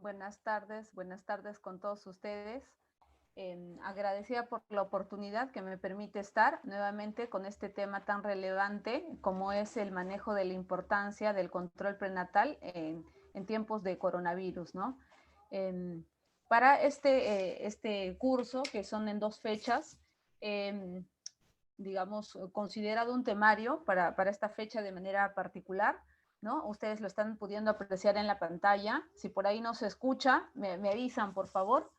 buenas tardes con todos ustedes. Agradecida por la oportunidad que me permite estar nuevamente con este tema tan relevante como es el manejo de la importancia del control prenatal en tiempos de coronavirus, ¿no? Para este curso, que son en 2 fechas, digamos, considerado un temario para esta fecha de manera particular, ¿no? Ustedes lo están pudiendo apreciar en la pantalla. Si por ahí no se escucha, me avisan, por favor.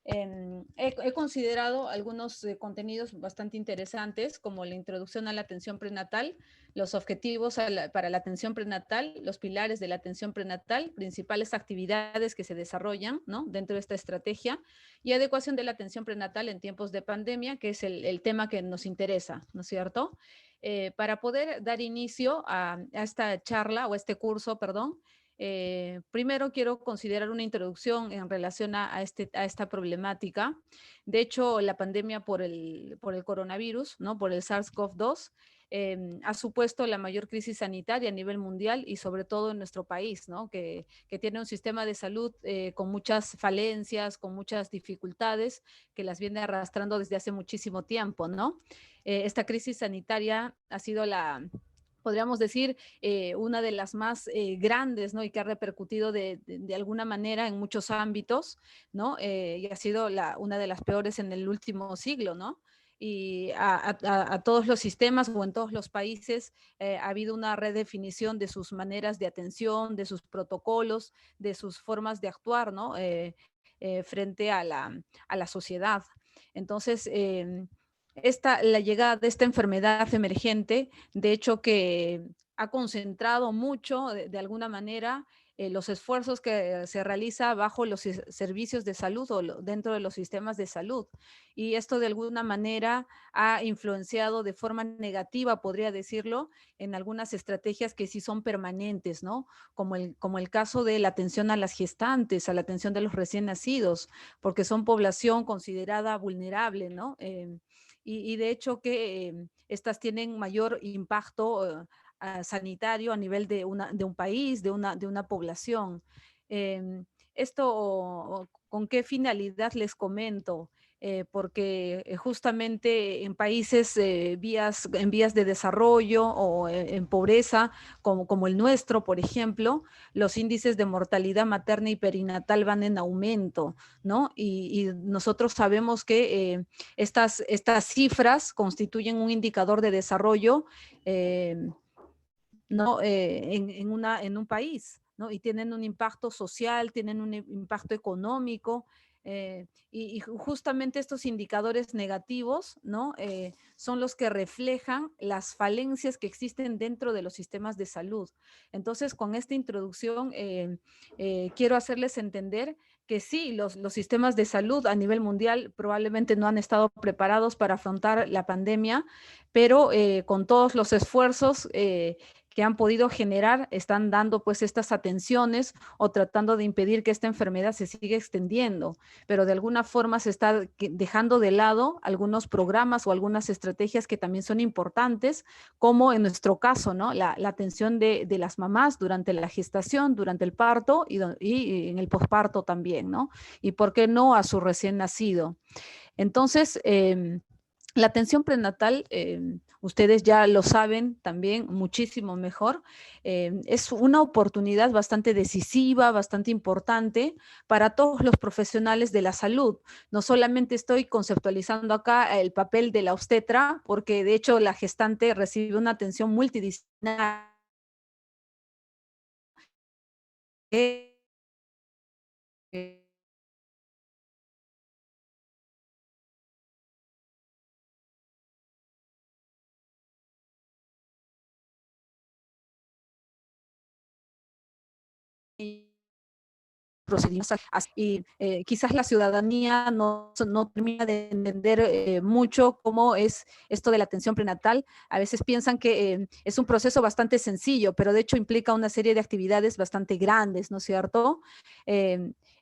He considerado algunos contenidos bastante interesantes, como la introducción a la atención prenatal, los objetivos para la atención prenatal, los pilares de la atención prenatal, principales actividades que se desarrollan, ¿no?, dentro de esta estrategia, y adecuación de la atención prenatal en tiempos de pandemia, que es el tema que nos interesa, ¿no es cierto? Para poder dar inicio a esta charla o a este curso, perdón, primero quiero considerar una introducción en relación a esta problemática. De hecho, la pandemia por el coronavirus, ¿no?, por el SARS-CoV-2, ha supuesto la mayor crisis sanitaria a nivel mundial y sobre todo en nuestro país, ¿no?, que tiene un sistema de salud con muchas falencias, con muchas dificultades, que las viene arrastrando desde hace muchísimo tiempo, ¿no? Esta crisis sanitaria ha sido podríamos decir, una de las más grandes, ¿no?, y que ha repercutido de alguna manera en muchos ámbitos, ¿no? Y ha sido una de las peores en el último siglo, ¿no? Y a todos los sistemas o en todos los países ha habido una redefinición de sus maneras de atención, de sus protocolos, de sus formas de actuar, ¿no? Frente a la sociedad. Entonces, la llegada de esta enfermedad emergente, de hecho que ha concentrado mucho de alguna manera los esfuerzos que se realiza bajo los servicios de salud o dentro de los sistemas de salud. Y esto de alguna manera ha influenciado de forma negativa, podría decirlo, en algunas estrategias que sí son permanentes, ¿no? Como el caso de la atención a las gestantes, a la atención de los recién nacidos, porque son población considerada vulnerable, ¿no? Y de hecho que estas tienen mayor impacto sanitario a nivel de un país, de una población. Esto, ¿con qué finalidad les comento? Porque justamente en países en vías de desarrollo o en pobreza, como el nuestro, por ejemplo, los índices de mortalidad materna y perinatal van en aumento, ¿no? Y nosotros sabemos que estas cifras constituyen un indicador de desarrollo, ¿no? En un país, ¿no? Y tienen un impacto social, tienen un impacto económico, y justamente estos indicadores negativos, ¿no? Son los que reflejan las falencias que existen dentro de los sistemas de salud. Entonces, con esta introducción, quiero hacerles entender que sí, los sistemas de salud a nivel mundial probablemente no han estado preparados para afrontar la pandemia, pero con todos los esfuerzos que han podido generar, están dando pues estas atenciones o tratando de impedir que esta enfermedad se siga extendiendo, pero de alguna forma se está dejando de lado algunos programas o algunas estrategias que también son importantes, como en nuestro caso, ¿no? La atención de las mamás durante la gestación, durante el parto y en el posparto también, ¿no? Y por qué no a su recién nacido. Entonces, la atención prenatal, ustedes ya lo saben también muchísimo mejor, es una oportunidad bastante decisiva, bastante importante para todos los profesionales de la salud. No solamente estoy conceptualizando acá el papel de la obstetra, porque de hecho la gestante recibe una atención multidisciplinaria procedimientos y quizás la ciudadanía no termina de entender mucho cómo es esto de la atención prenatal. A veces piensan que es un proceso bastante sencillo, pero de hecho implica una serie de actividades bastante grandes, ¿no es cierto?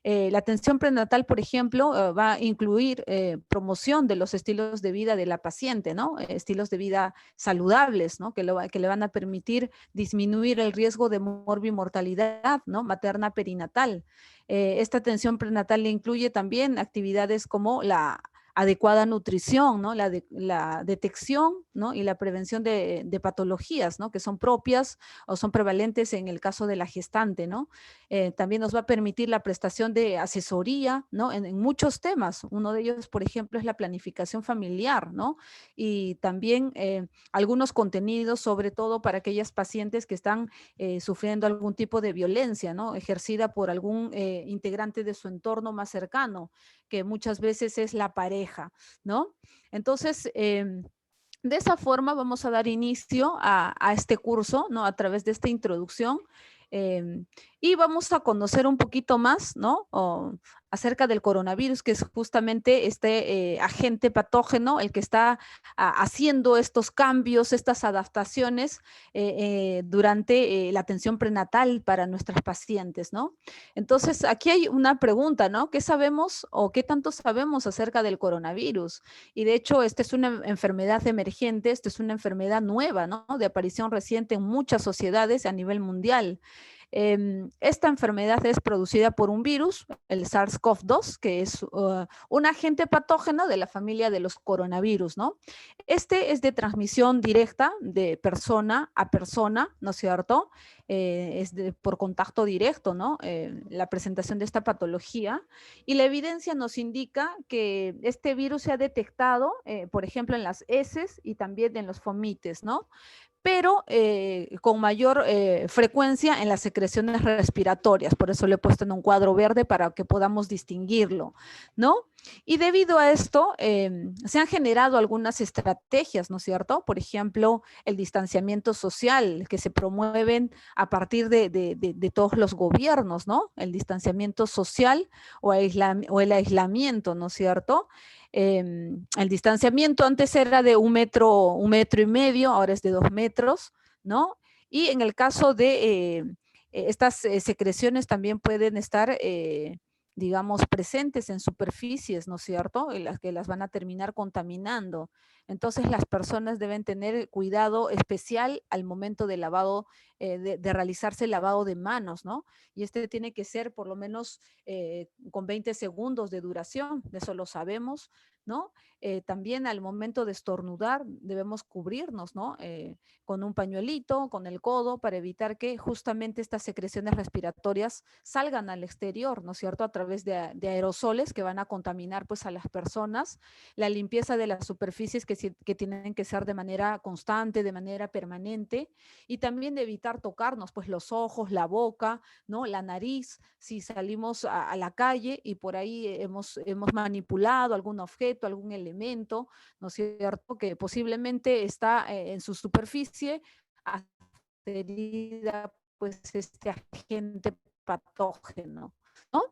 La atención prenatal, por ejemplo, va a incluir promoción de los estilos de vida de la paciente, ¿no? Estilos de vida saludables, ¿no? Que le van a permitir disminuir el riesgo de morbimortalidad, ¿no? Materna perinatal. Esta atención prenatal le incluye también actividades como la adecuada nutrición, ¿no? La detección, ¿no? Y la prevención de patologías, ¿no? Que son propias o son prevalentes en el caso de la gestante, ¿no? También nos va a permitir la prestación de asesoría, ¿no? En muchos temas. Uno de ellos, por ejemplo, es la planificación familiar, ¿no? Y también algunos contenidos, sobre todo para aquellas pacientes que están sufriendo algún tipo de violencia, ¿no? Ejercida por algún integrante de su entorno más cercano, que muchas veces es la pareja, ¿no? Entonces, de esa forma vamos a dar inicio a este curso, ¿no? A través de esta introducción. eh, y vamos a conocer un poquito más, ¿no? Acerca del coronavirus, que es justamente este agente patógeno, el que está haciendo estos cambios, estas adaptaciones durante la atención prenatal para nuestras pacientes, ¿no? Entonces, aquí hay una pregunta, ¿no? ¿Qué sabemos o qué tanto sabemos acerca del coronavirus? Y de hecho, esta es una enfermedad emergente, esta es una enfermedad nueva, ¿no? De aparición reciente en muchas sociedades a nivel mundial. Esta enfermedad es producida por un virus, el SARS-CoV-2, que es un agente patógeno de la familia de los coronavirus, ¿no? Este es de transmisión directa de persona a persona, ¿no es cierto? Por contacto directo, ¿no? La presentación de esta patología. Y la evidencia nos indica que este virus se ha detectado, por ejemplo, en las heces y también en los fomites, ¿no? Pero con mayor frecuencia en las secreciones respiratorias. Por eso lo he puesto en un cuadro verde para que podamos distinguirlo, ¿no? Y debido a esto, se han generado algunas estrategias, ¿no es cierto? Por ejemplo, el distanciamiento social que se promueven a partir de todos los gobiernos, ¿no? El distanciamiento social o el aislamiento, ¿no es cierto? El distanciamiento antes era de un metro y medio, ahora es de 2 metros, ¿no? Y en el caso de estas secreciones también pueden estar, digamos, presentes en superficies, ¿no es cierto? En las que las van a terminar contaminando. Entonces las personas deben tener cuidado especial al momento del lavado, de realizarse el lavado de manos, ¿no? Y este tiene que ser por lo menos con 20 segundos de duración, de eso lo sabemos, ¿no? También al momento de estornudar debemos cubrirnos, ¿no? Con un pañuelito, con el codo, para evitar que justamente estas secreciones respiratorias salgan al exterior, ¿no es cierto? A través de aerosoles que van a contaminar pues a las personas. La limpieza de las superficies que tienen que ser de manera constante, de manera permanente, y también de evitar tocarnos pues los ojos, la boca, ¿no? La nariz, si salimos a la calle y por ahí hemos manipulado algún objeto, algún elemento, ¿no es cierto? Que posiblemente está en su superficie adherida pues este agente patógeno, ¿no?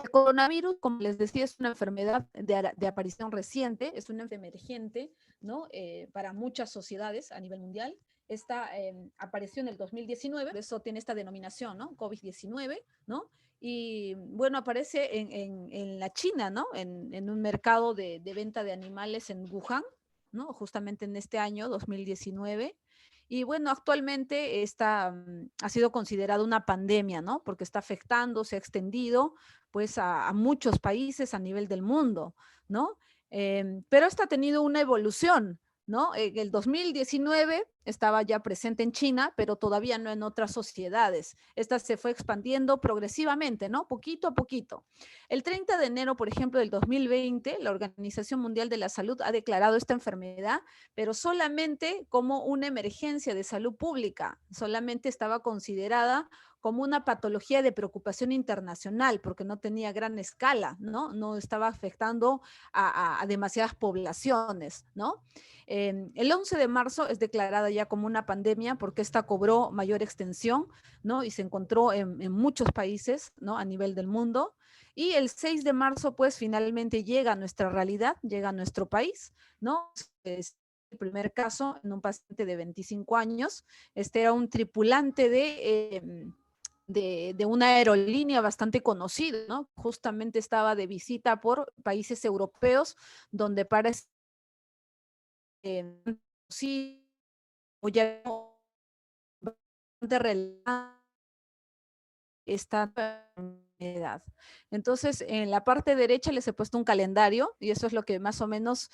El coronavirus, como les decía, es una enfermedad de aparición reciente, es una enfermedad emergente, ¿no? Para muchas sociedades a nivel mundial. Esta apareció en el 2019, por eso tiene esta denominación, ¿no? COVID-19, ¿no? Y bueno, aparece en la China, ¿no? En un mercado de venta de animales en Wuhan, ¿no? Justamente en este año, 2019. Y bueno, actualmente esta ha sido considerada una pandemia, ¿no? Porque está afectando, se ha extendido pues a muchos países a nivel del mundo, ¿no? Pero esto ha tenido una evolución, ¿no? En el 2019 estaba ya presente en China, pero todavía no en otras sociedades. Esta se fue expandiendo progresivamente, ¿no? Poquito a poquito. El 30 de enero, por ejemplo, del 2020, la Organización Mundial de la Salud ha declarado esta enfermedad, pero solamente como una emergencia de salud pública. Solamente estaba considerada como una patología de preocupación internacional, porque no tenía gran escala, ¿no? No estaba afectando a demasiadas poblaciones, ¿no? El 11 de marzo es declarada ya como una pandemia porque esta cobró mayor extensión, ¿no? Y se encontró en muchos países, ¿no? A nivel del mundo. Y el 6 de marzo, pues finalmente llega a nuestra realidad, llega a nuestro país, ¿no? Es el primer caso en un paciente de 25 años. Este era un tripulante de una aerolínea bastante conocida, ¿no? Justamente estaba de visita por países europeos donde parece sí, o ya bastante relevante esta enfermedad. Entonces, en la parte derecha les he puesto un calendario y eso es lo que más o menos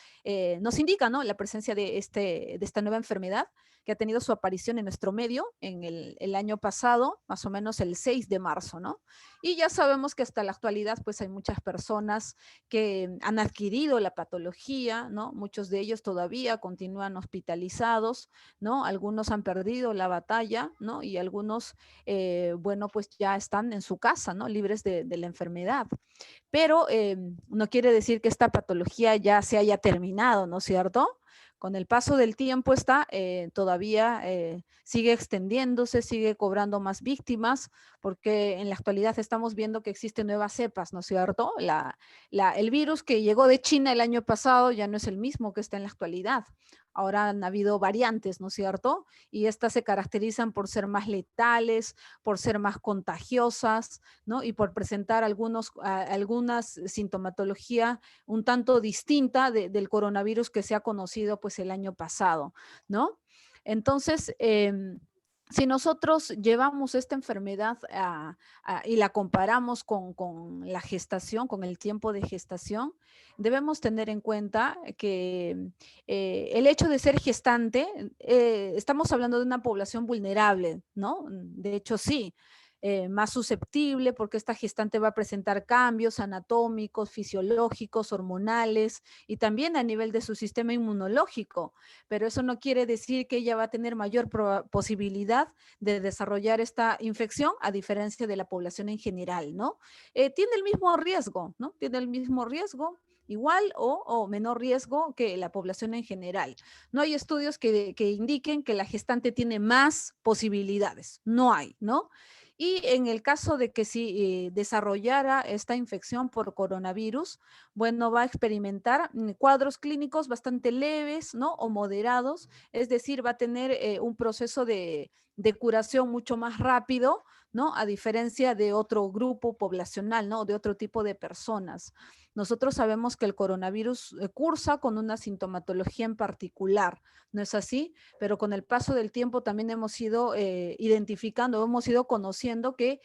nos indica, ¿no? La presencia de esta nueva enfermedad que ha tenido su aparición en nuestro medio en el año pasado, más o menos el 6 de marzo, ¿no? Y ya sabemos que hasta la actualidad, pues hay muchas personas que han adquirido la patología, ¿no? Muchos de ellos todavía continúan hospitalizados, ¿no? Algunos han perdido la batalla, ¿no? Y algunos bueno, pues ya están en su casa, ¿no? Libres de la enfermedad. Pero no quiere decir que esta patología ya se haya terminado, ¿no es cierto? Con el paso del tiempo está todavía sigue extendiéndose, sigue cobrando más víctimas, porque en la actualidad estamos viendo que existen nuevas cepas, ¿no es cierto? El virus que llegó de China el año pasado ya no es el mismo que está en la actualidad. Ahora han habido variantes, ¿no es cierto? Y estas se caracterizan por ser más letales, por ser más contagiosas, ¿no? Y por presentar algunas sintomatología un tanto distinta del coronavirus que se ha conocido pues el año pasado, ¿no? Entonces, si nosotros llevamos esta enfermedad y la comparamos con la gestación, con el tiempo de gestación, debemos tener en cuenta que el hecho de ser gestante, estamos hablando de una población vulnerable, ¿no? De hecho, sí, más susceptible porque esta gestante va a presentar cambios anatómicos, fisiológicos, hormonales y también a nivel de su sistema inmunológico, pero eso no quiere decir que ella va a tener mayor posibilidad de desarrollar esta infección a diferencia de la población en general, ¿no? Tiene el mismo riesgo, ¿no? Tiene el mismo riesgo, igual o menor riesgo que la población en general. No hay estudios que indiquen que la gestante tiene más posibilidades, no hay, ¿no? Y en el caso de que si desarrollara esta infección por coronavirus, bueno, va a experimentar cuadros clínicos bastante leves, ¿no? O moderados, es decir, va a tener un proceso de curación mucho más rápido, ¿no? A diferencia de otro grupo poblacional, ¿no? De otro tipo de personas. Nosotros sabemos que el coronavirus cursa con una sintomatología en particular, ¿no es así? Pero con el paso del tiempo también hemos ido identificando, hemos ido conociendo que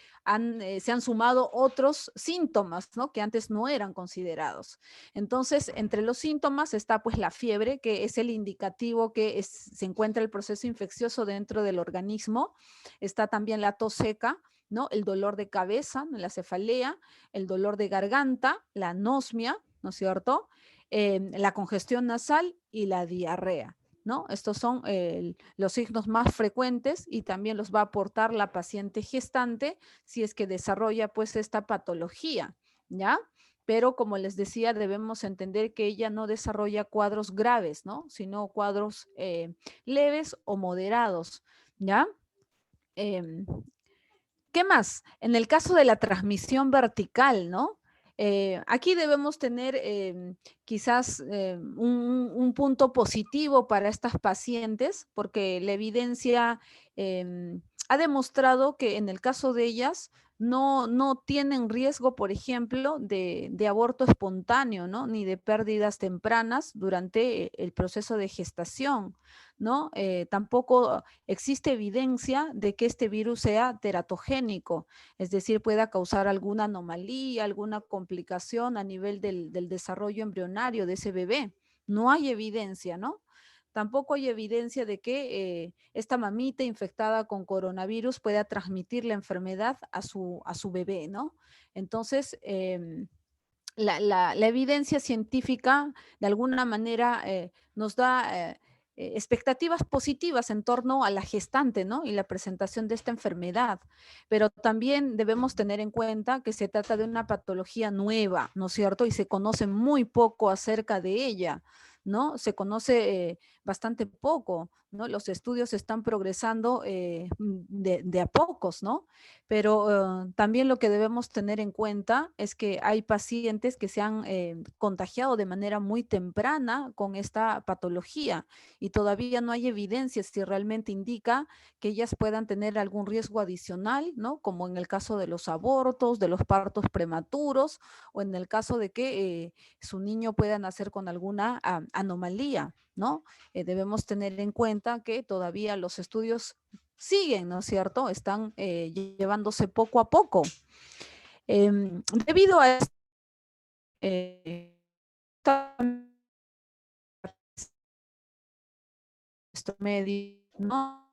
se han sumado otros síntomas, ¿no? Que antes no eran considerados. Entonces, entre los síntomas está pues la fiebre, que es el indicativo que se encuentra el proceso infeccioso dentro del organismo. Está también la tos seca, ¿no? El dolor de cabeza, la cefalea, el dolor de garganta, la anosmia, ¿no es cierto? La congestión nasal y la diarrea, ¿no? Estos son los signos más frecuentes y también los va a aportar la paciente gestante si es que desarrolla pues esta patología, ¿ya? Pero como les decía, debemos entender que ella no desarrolla cuadros graves, ¿no? Sino cuadros leves o moderados, ¿ya? Eh, ¿Qué más? En el caso de la transmisión vertical, ¿no? Aquí debemos tener quizás un punto positivo para estas pacientes, porque la evidencia ha demostrado que en el caso de ellas no tienen riesgo, por ejemplo, de aborto espontáneo, ¿no? Ni de pérdidas tempranas durante el proceso de gestación, ¿no? Tampoco existe evidencia de que este virus sea teratogénico, es decir, pueda causar alguna anomalía, alguna complicación a nivel del desarrollo embrionario de ese bebé. No hay evidencia, ¿no? Tampoco hay evidencia de que esta mamita infectada con coronavirus pueda transmitir la enfermedad a su bebé, ¿no? Entonces, la evidencia científica de alguna manera nos da expectativas positivas en torno a la gestante, ¿no? Y la presentación de esta enfermedad. Pero también debemos tener en cuenta que se trata de una patología nueva, ¿no es cierto? Y se conoce muy poco acerca de ella, ¿no? Se conoce bastante poco, ¿no? Los estudios están progresando de a pocos, ¿no? Pero también lo que debemos tener en cuenta es que hay pacientes que se han contagiado de manera muy temprana con esta patología y todavía no hay evidencia si realmente indica que ellas puedan tener algún riesgo adicional, ¿no? Como en el caso de los abortos, de los partos prematuros o en el caso de que su niño pueda nacer con alguna anomalía, ¿no? Debemos tener en cuenta que todavía los estudios siguen, ¿no es cierto? Están llevándose poco a poco. Debido a esto, medio, ¿no?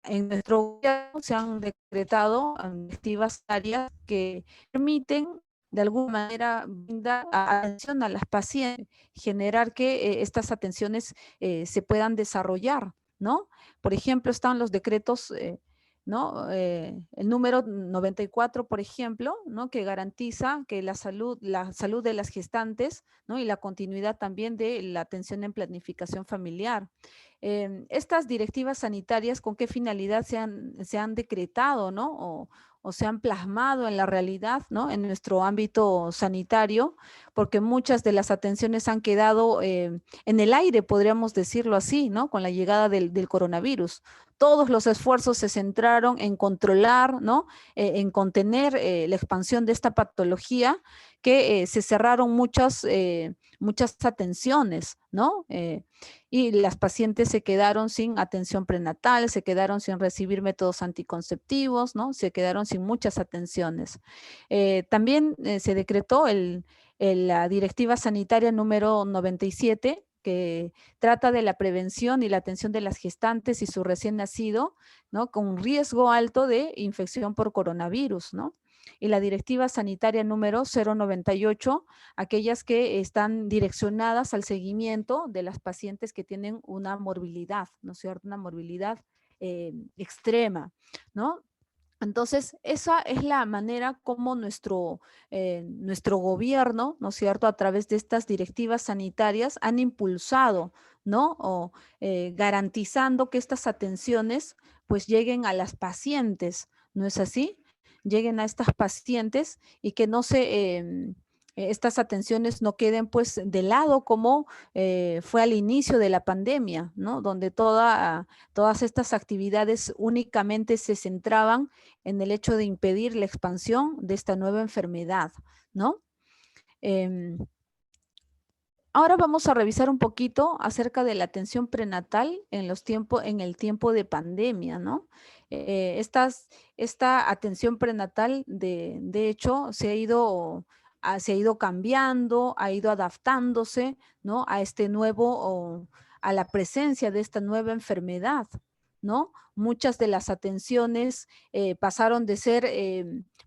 En nuestro gobierno se han decretado directivas áreas que permiten de alguna manera brindar atención a las pacientes, generar que estas atenciones se puedan desarrollar, ¿no? Por ejemplo, están los decretos, ¿no? El número 94, por ejemplo, ¿no? Que garantiza que la salud de las gestantes, ¿no? Y la continuidad también de la atención en planificación familiar. Estas directivas sanitarias, ¿con qué finalidad se han decretado, ¿no? O se han plasmado en la realidad, ¿no? En nuestro ámbito sanitario, porque muchas de las atenciones han quedado en el aire, podríamos decirlo así, ¿no? Con la llegada del coronavirus. Todos los esfuerzos se centraron en controlar, ¿no? En contener la expansión de esta patología, que se cerraron muchas atenciones, ¿no? Y las pacientes se quedaron sin atención prenatal, se quedaron sin recibir métodos anticonceptivos, ¿no? Se quedaron sin muchas atenciones. También se decretó la Directiva Sanitaria número 97, que trata de la prevención y la atención de las gestantes y su recién nacido, ¿no? Con riesgo alto de infección por coronavirus, ¿no? Y la Directiva Sanitaria número 098, aquellas que están direccionadas al seguimiento de las pacientes que tienen una morbilidad, ¿no es cierto? Una morbilidad extrema, ¿no? Entonces, esa es la manera como nuestro gobierno, ¿no es cierto?, a través de estas directivas sanitarias han impulsado, ¿no? O garantizando que estas atenciones pues lleguen a las pacientes, ¿no es así? Lleguen a estas pacientes y que no estas atenciones no queden pues de lado como fue al inicio de la pandemia, ¿no? Donde todas estas actividades únicamente se centraban en el hecho de impedir la expansión de esta nueva enfermedad, ¿no? Eh, Ahora vamos a revisar un poquito acerca de la atención prenatal en el tiempo de pandemia, ¿no? Esta atención prenatal, de hecho, se ha ido cambiando, ha ido adaptándose, ¿no? A a la presencia de esta nueva enfermedad, ¿no? Muchas de las atenciones pasaron de ser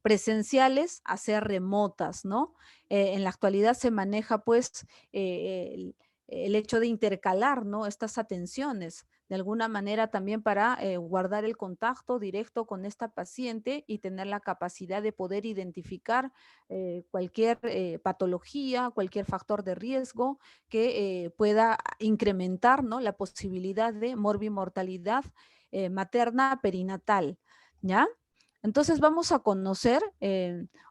presenciales a ser remotas, ¿no? En la actualidad se maneja pues el hecho de intercalar, ¿no? Estas atenciones de alguna manera también para guardar el contacto directo con esta paciente y tener la capacidad de poder identificar cualquier patología, cualquier factor de riesgo que pueda incrementar, ¿no? La posibilidad de morbimortalidad materna perinatal, ¿ya? Entonces vamos a conocer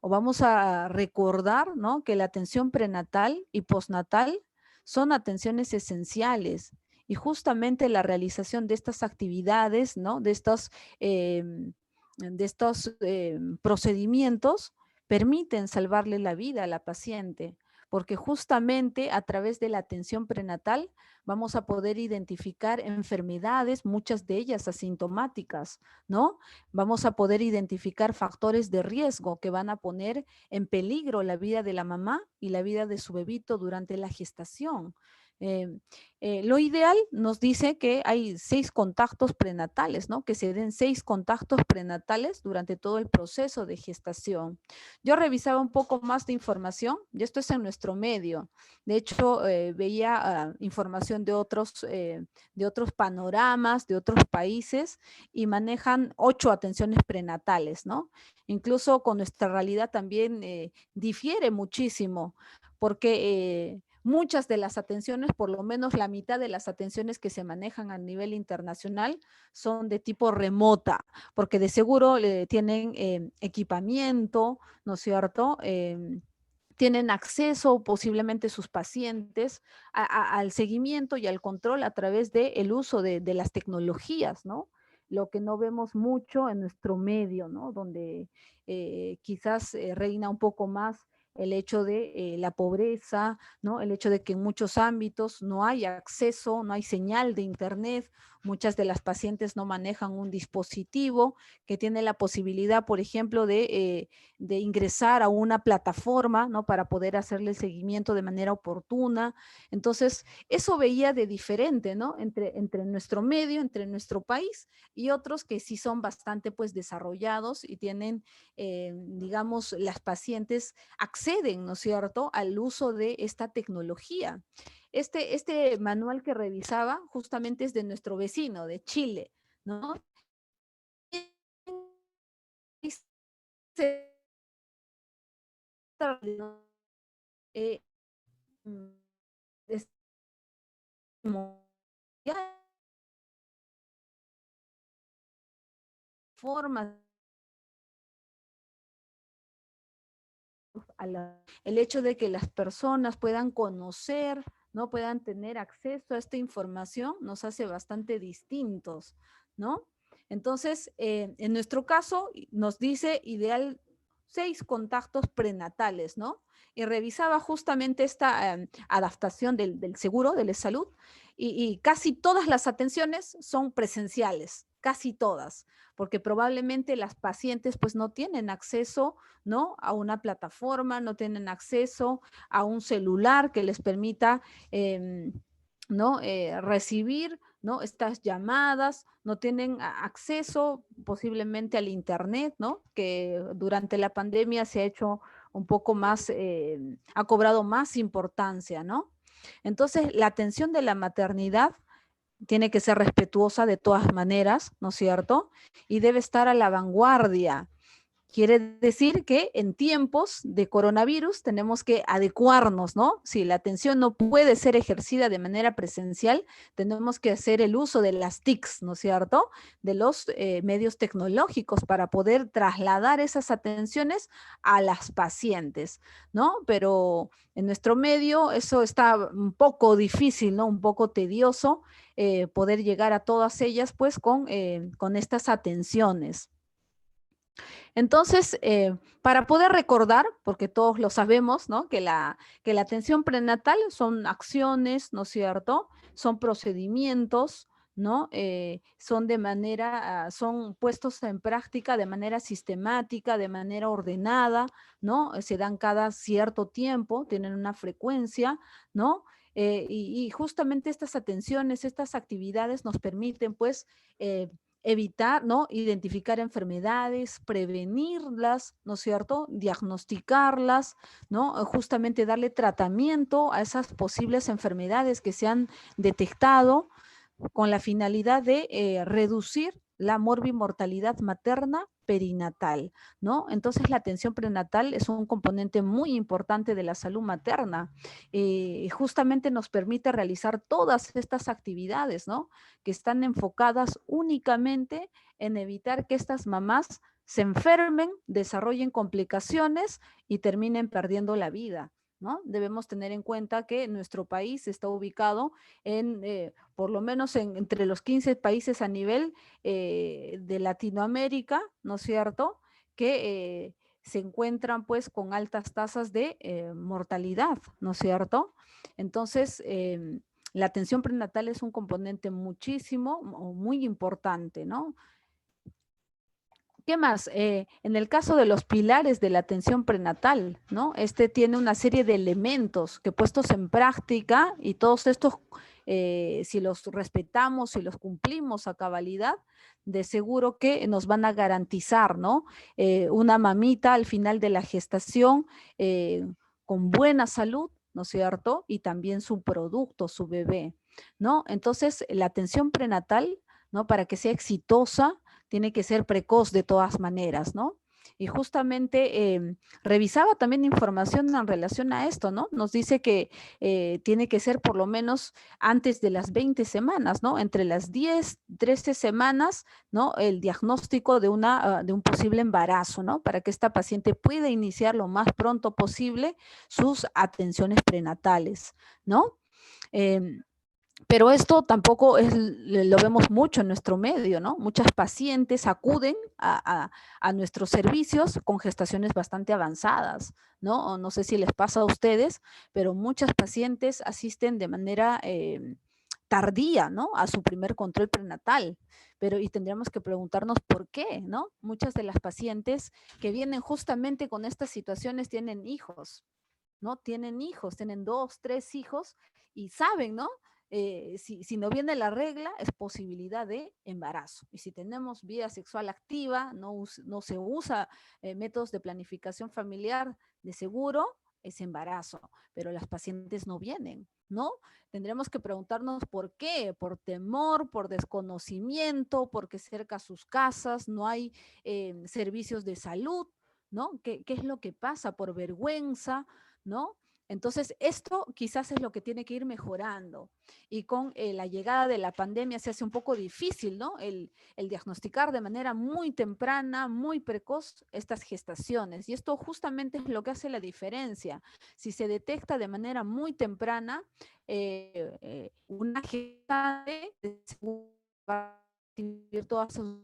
o vamos a recordar, ¿no? Que la atención prenatal y postnatal son atenciones esenciales y justamente la realización de estas actividades, ¿no? De estos procedimientos permiten salvarle la vida a la paciente, porque justamente a través de la atención prenatal vamos a poder identificar enfermedades, muchas de ellas asintomáticas, ¿no? Vamos a poder identificar factores de riesgo que van a poner en peligro la vida de la mamá y la vida de su bebito durante la gestación. Eh, lo ideal nos dice que hay 6 contactos prenatales, ¿no? Que se den 6 contactos prenatales durante todo el proceso de gestación. Yo revisaba un poco más de información, y esto es en nuestro medio. De hecho, veía información de otros panoramas, de otros países, y manejan 8 atenciones prenatales, ¿no? Incluso con nuestra realidad también difiere muchísimo, porque muchas de las atenciones, por lo menos la mitad de las atenciones que se manejan a nivel internacional son de tipo remota, porque de seguro tienen equipamiento, ¿no es cierto? Tienen acceso posiblemente sus pacientes al seguimiento y al control a través del uso de las tecnologías, ¿no? Lo que no vemos mucho en nuestro medio, ¿no? Donde quizás reina un poco más el hecho de la pobreza, ¿no? El hecho de que en muchos ámbitos no hay acceso, no hay señal de internet, muchas de las pacientes no manejan un dispositivo que tiene la posibilidad, por ejemplo, de ingresar a una plataforma, ¿no? Para poder hacerle el seguimiento de manera oportuna. Entonces, eso veía de diferente, ¿no? Entre nuestro medio, entre nuestro país y otros que sí son bastante, pues, desarrollados y tienen, digamos, las pacientes acceden, ¿no es cierto?, al uso de esta tecnología. Este manual que revisaba justamente es de nuestro vecino, de Chile, ¿no? Eh, es como ya formas el hecho de que las personas puedan conocer, ¿no? Puedan tener acceso a esta información, nos hace bastante distintos, ¿no? Entonces, en nuestro caso, nos dice ideal 6 contactos prenatales, ¿no? Y revisaba justamente esta adaptación del seguro de la salud y casi todas las atenciones son presenciales, casi todas, porque probablemente las pacientes pues no tienen acceso, ¿no?, a una plataforma, no tienen acceso a un celular que les permita, ¿no?, recibir, ¿no?, estas llamadas, no tienen acceso posiblemente al internet, ¿no?, que durante la pandemia se ha hecho un poco más, ha cobrado más importancia, ¿no? Entonces, la atención de la maternidad tiene que ser respetuosa de todas maneras, ¿no es cierto? Y debe estar a la vanguardia. Quiere decir que en tiempos de coronavirus tenemos que adecuarnos, ¿no? Si la atención no puede ser ejercida de manera presencial, tenemos que hacer el uso de las TICs, ¿no es cierto? De los medios tecnológicos para poder trasladar esas atenciones a las pacientes, ¿no? Pero en nuestro medio eso está un poco difícil, ¿no? Un poco tedioso poder llegar a todas ellas, pues, con estas atenciones. Entonces, para poder recordar, porque todos lo sabemos, ¿no? Que la atención prenatal son acciones, ¿no es cierto? Son procedimientos, ¿no? Son de manera, son puestos en práctica de manera sistemática, de manera ordenada, ¿no? Se dan cada cierto tiempo, tienen una frecuencia, ¿no? Y justamente estas atenciones, estas actividades nos permiten, pues, evitar, ¿no? Identificar enfermedades, prevenirlas, ¿no es cierto? Diagnosticarlas, ¿no? Justamente darle tratamiento a esas posibles enfermedades que se han detectado con la finalidad de reducir la morbimortalidad materna perinatal, ¿no? Entonces la atención prenatal es un componente muy importante de la salud materna. Justamente nos permite realizar todas estas actividades, ¿no? Que están enfocadas únicamente en evitar que estas mamás se enfermen, desarrollen complicaciones y terminen perdiendo la vida, ¿no? Debemos tener en cuenta que nuestro país está ubicado por lo menos entre los 15 países a nivel de Latinoamérica, ¿no es cierto?, que se encuentran pues con altas tasas de mortalidad, ¿no es cierto? Entonces, la atención prenatal es un componente muchísimo o muy importante, ¿no? ¿Qué más? En el caso de los pilares de la atención prenatal, ¿no? Este tiene una serie de elementos que puestos en práctica y todos estos, si los respetamos, si los cumplimos a cabalidad, de seguro que nos van a garantizar, ¿no? Una mamita al final de la gestación con buena salud, ¿no es cierto? Y también su producto, su bebé, ¿no? Entonces, la atención prenatal, ¿no? Para que sea exitosa, tiene que ser precoz de todas maneras, ¿no? y justamente revisaba también información en relación a esto, ¿no? Nos dice que tiene que ser por lo menos antes de las 20 semanas, ¿no? Entre las 10, 13 semanas, ¿no? El diagnóstico de un posible embarazo, ¿no? Para que esta paciente pueda iniciar lo más pronto posible sus atenciones prenatales, ¿no? Eh, pero esto tampoco lo vemos mucho en nuestro medio, ¿no? Muchas pacientes acuden a nuestros servicios con gestaciones bastante avanzadas, ¿no? O no sé si les pasa a ustedes, pero muchas pacientes asisten de manera tardía, ¿no? A su primer control prenatal. Y tendríamos que preguntarnos por qué, ¿no? Muchas de las pacientes que vienen justamente con estas situaciones tienen hijos, ¿no? Tienen hijos, tienen 2, 3 hijos y saben, ¿no? Si no viene la regla, es posibilidad de embarazo. Y si tenemos vida sexual activa, no se usa métodos de planificación familiar de seguro, es embarazo. Pero las pacientes no vienen, ¿no? Tendremos que preguntarnos por qué, por temor, por desconocimiento, porque cerca a sus casas no hay servicios de salud, ¿no? ¿Qué es lo que pasa? Por vergüenza, ¿no? Entonces, esto quizás es lo que tiene que ir mejorando. Y con la llegada de la pandemia se hace un poco difícil, ¿no? El diagnosticar de manera muy temprana, muy precoz estas gestaciones. Y esto justamente es lo que hace la diferencia. Si se detecta de manera muy temprana, una gestante va a recibir todas sus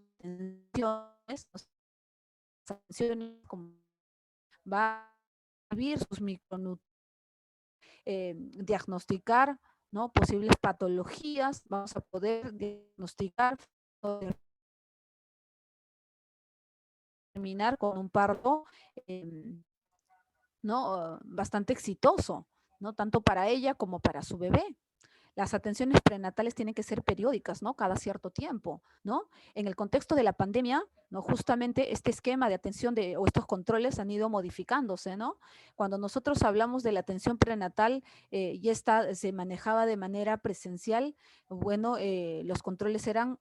atenciones, como va a vivir sus micronutrientes, diagnosticar, ¿no? Posibles patologías, vamos a poder diagnosticar, terminar con un parto, ¿no? Bastante exitoso, ¿no? Tanto para ella como para su bebé. Las atenciones prenatales tienen que ser periódicas, ¿no? Cada cierto tiempo, ¿no? En el contexto de la pandemia, ¿no? Justamente este esquema de atención o estos controles han ido modificándose, ¿no? Cuando nosotros hablamos de la atención prenatal y esta se manejaba de manera presencial, bueno, los controles eran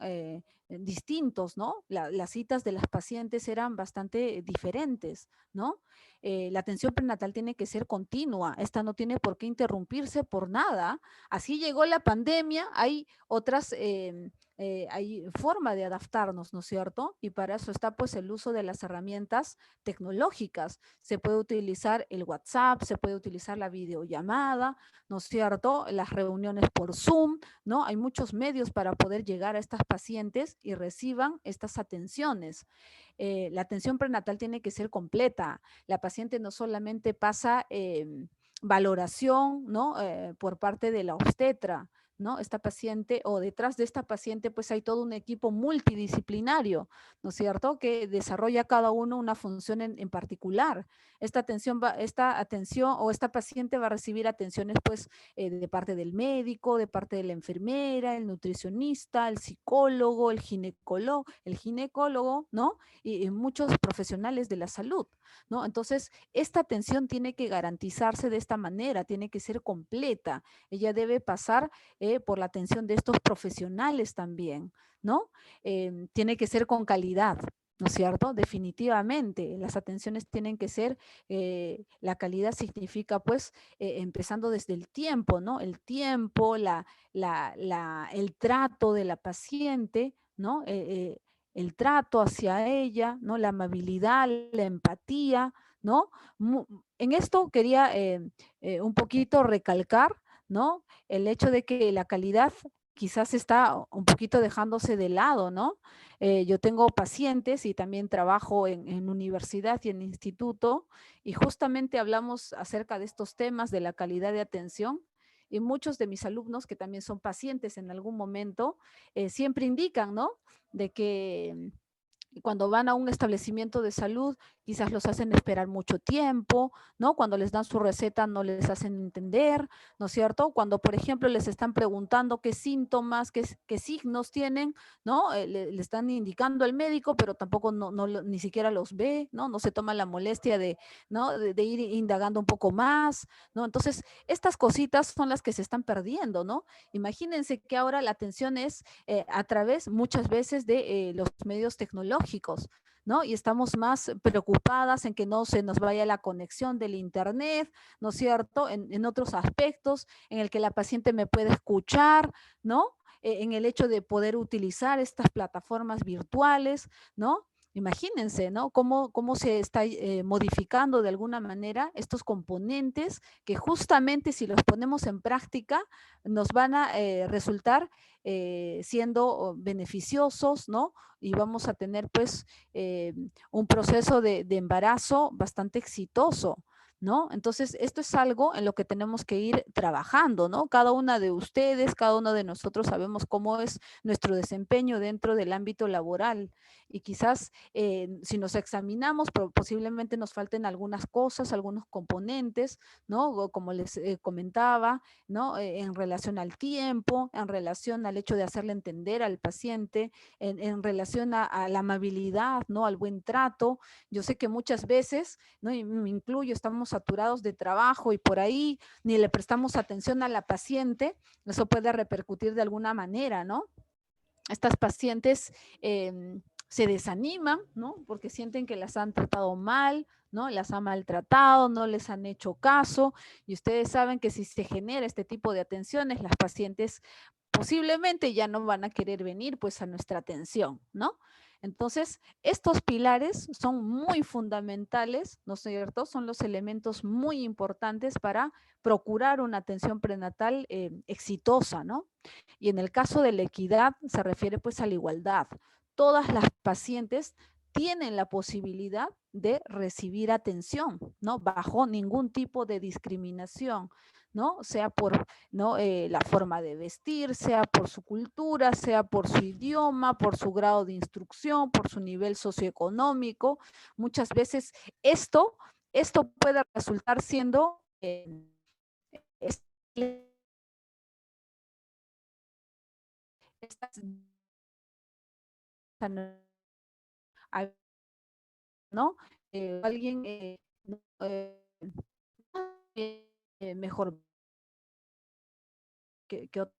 distintos, ¿no? Las citas de las pacientes eran bastante diferentes, ¿no? La atención prenatal tiene que ser continua, esta no tiene por qué interrumpirse por nada. Así llegó la pandemia, hay otras, hay forma de adaptarnos, ¿no es cierto? Y para eso está pues el uso de las herramientas tecnológicas. Se puede utilizar el WhatsApp, se puede utilizar la videollamada, ¿no es cierto? Las reuniones por Zoom, ¿no? Hay muchos medios para poder llegar a estas pacientes y reciban estas atenciones. La atención prenatal tiene que ser completa. La paciente no solamente pasa valoración, ¿no? Por parte de la obstetra, ¿no? Esta paciente o detrás de esta paciente pues hay todo un equipo multidisciplinario, ¿no es cierto? Que desarrolla cada uno una función en particular. Esta atención o esta paciente va a recibir atenciones pues de parte del médico, de parte de la enfermera, el nutricionista, el psicólogo, el ginecólogo, ¿no? Y muchos profesionales de la salud, ¿no? Entonces, esta atención tiene que garantizarse de esta manera, tiene que ser completa. Ella debe pasar por la atención de estos profesionales también, ¿no? Tiene que ser con calidad. ¿No es cierto? Definitivamente, las atenciones tienen que ser, la calidad significa pues empezando desde el tiempo, ¿no? El tiempo, el trato de la paciente, ¿no? El trato hacia ella, ¿no? La amabilidad, la empatía, ¿no? En esto quería un poquito recalcar, ¿no? El hecho de que la calidad quizás está un poquito dejándose de lado, ¿no? Yo tengo pacientes y también trabajo en universidad y en instituto y justamente hablamos acerca de estos temas de la calidad de atención y muchos de mis alumnos que también son pacientes en algún momento siempre indican, ¿no? De que cuando van a un establecimiento de salud, quizás los hacen esperar mucho tiempo, ¿no? Cuando les dan su receta no les hacen entender, ¿no es cierto? Cuando, por ejemplo, les están preguntando qué síntomas, qué signos tienen, ¿no? Le están indicando al médico, pero tampoco ni siquiera los ve, ¿no? No se toma la molestia ¿no? de ir indagando un poco más, ¿no? Entonces, estas cositas son las que se están perdiendo, ¿no? Imagínense que ahora la atención es a través muchas veces de los medios tecnológicos, tecnológicos, ¿no? Y estamos más preocupadas en que no se nos vaya la conexión del internet, ¿no es cierto? En otros aspectos, en el que la paciente me puede escuchar, ¿no? En el hecho de poder utilizar estas plataformas virtuales, ¿no? Imagínense, ¿no? Cómo se está modificando de alguna manera estos componentes que justamente si los ponemos en práctica nos van a resultar siendo beneficiosos, ¿no? Y vamos a tener pues un proceso de embarazo bastante exitoso, ¿no? Entonces, esto es algo en lo que tenemos que ir trabajando, ¿no? Cada una de ustedes, cada uno de nosotros sabemos cómo es nuestro desempeño dentro del ámbito laboral y quizás si nos examinamos, posiblemente nos falten algunas cosas, algunos componentes, ¿no? O como les comentaba, ¿no? En relación al tiempo, en relación al hecho de hacerle entender al paciente, en relación a la amabilidad, ¿no? Al buen trato. Yo sé que muchas veces, ¿no? Y me incluyo, estamos saturados de trabajo y por ahí ni le prestamos atención a la paciente, eso puede repercutir de alguna manera, ¿no? Estas pacientes se desaniman, ¿no? Porque sienten que las han tratado mal, ¿no? Las han maltratado, no les han hecho caso y ustedes saben que si se genera este tipo de atenciones, las pacientes posiblemente ya no van a querer venir pues a nuestra atención, ¿no? Entonces, estos pilares son muy fundamentales, ¿no es cierto? Son los elementos muy importantes para procurar una atención prenatal exitosa, ¿no? Y en el caso de la equidad se refiere pues a la igualdad. Todas las pacientes tienen la posibilidad de recibir atención, ¿no? Bajo ningún tipo de discriminación, ¿no? Sea por ¿no? La forma de vestir, sea por su cultura, sea por su idioma, por su grado de instrucción, por su nivel socioeconómico. Muchas veces esto puede resultar siendo estas, ¿no? Alguien no, mejor que otro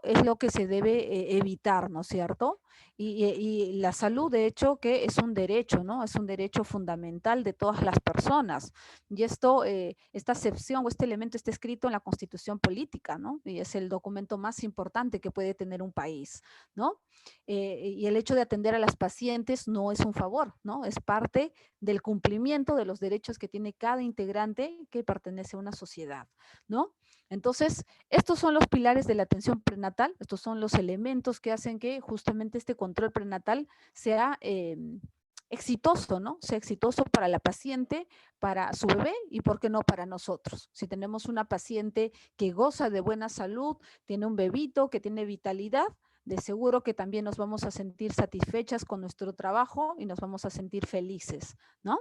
es lo que se debe evitar, ¿no es cierto? Y la salud, de hecho, que es un derecho, ¿no? Es un derecho fundamental de todas las personas. Y esto, esta acepción o este elemento está escrito en la Constitución Política, ¿no? Y es el documento más importante que puede tener un país, ¿no? Y el hecho de atender a las pacientes no es un favor, ¿no? Es parte del cumplimiento de los derechos que tiene cada integrante que pertenece a una sociedad, ¿no? Entonces, estos son los pilares de la atención prenatal, estos son los elementos que hacen que justamente este control prenatal sea exitoso, ¿no? Sea exitoso para la paciente, para su bebé y, ¿por qué no, para nosotros? Si tenemos una paciente que goza de buena salud, tiene un bebito que tiene vitalidad, de seguro que también nos vamos a sentir satisfechas con nuestro trabajo y nos vamos a sentir felices, ¿no?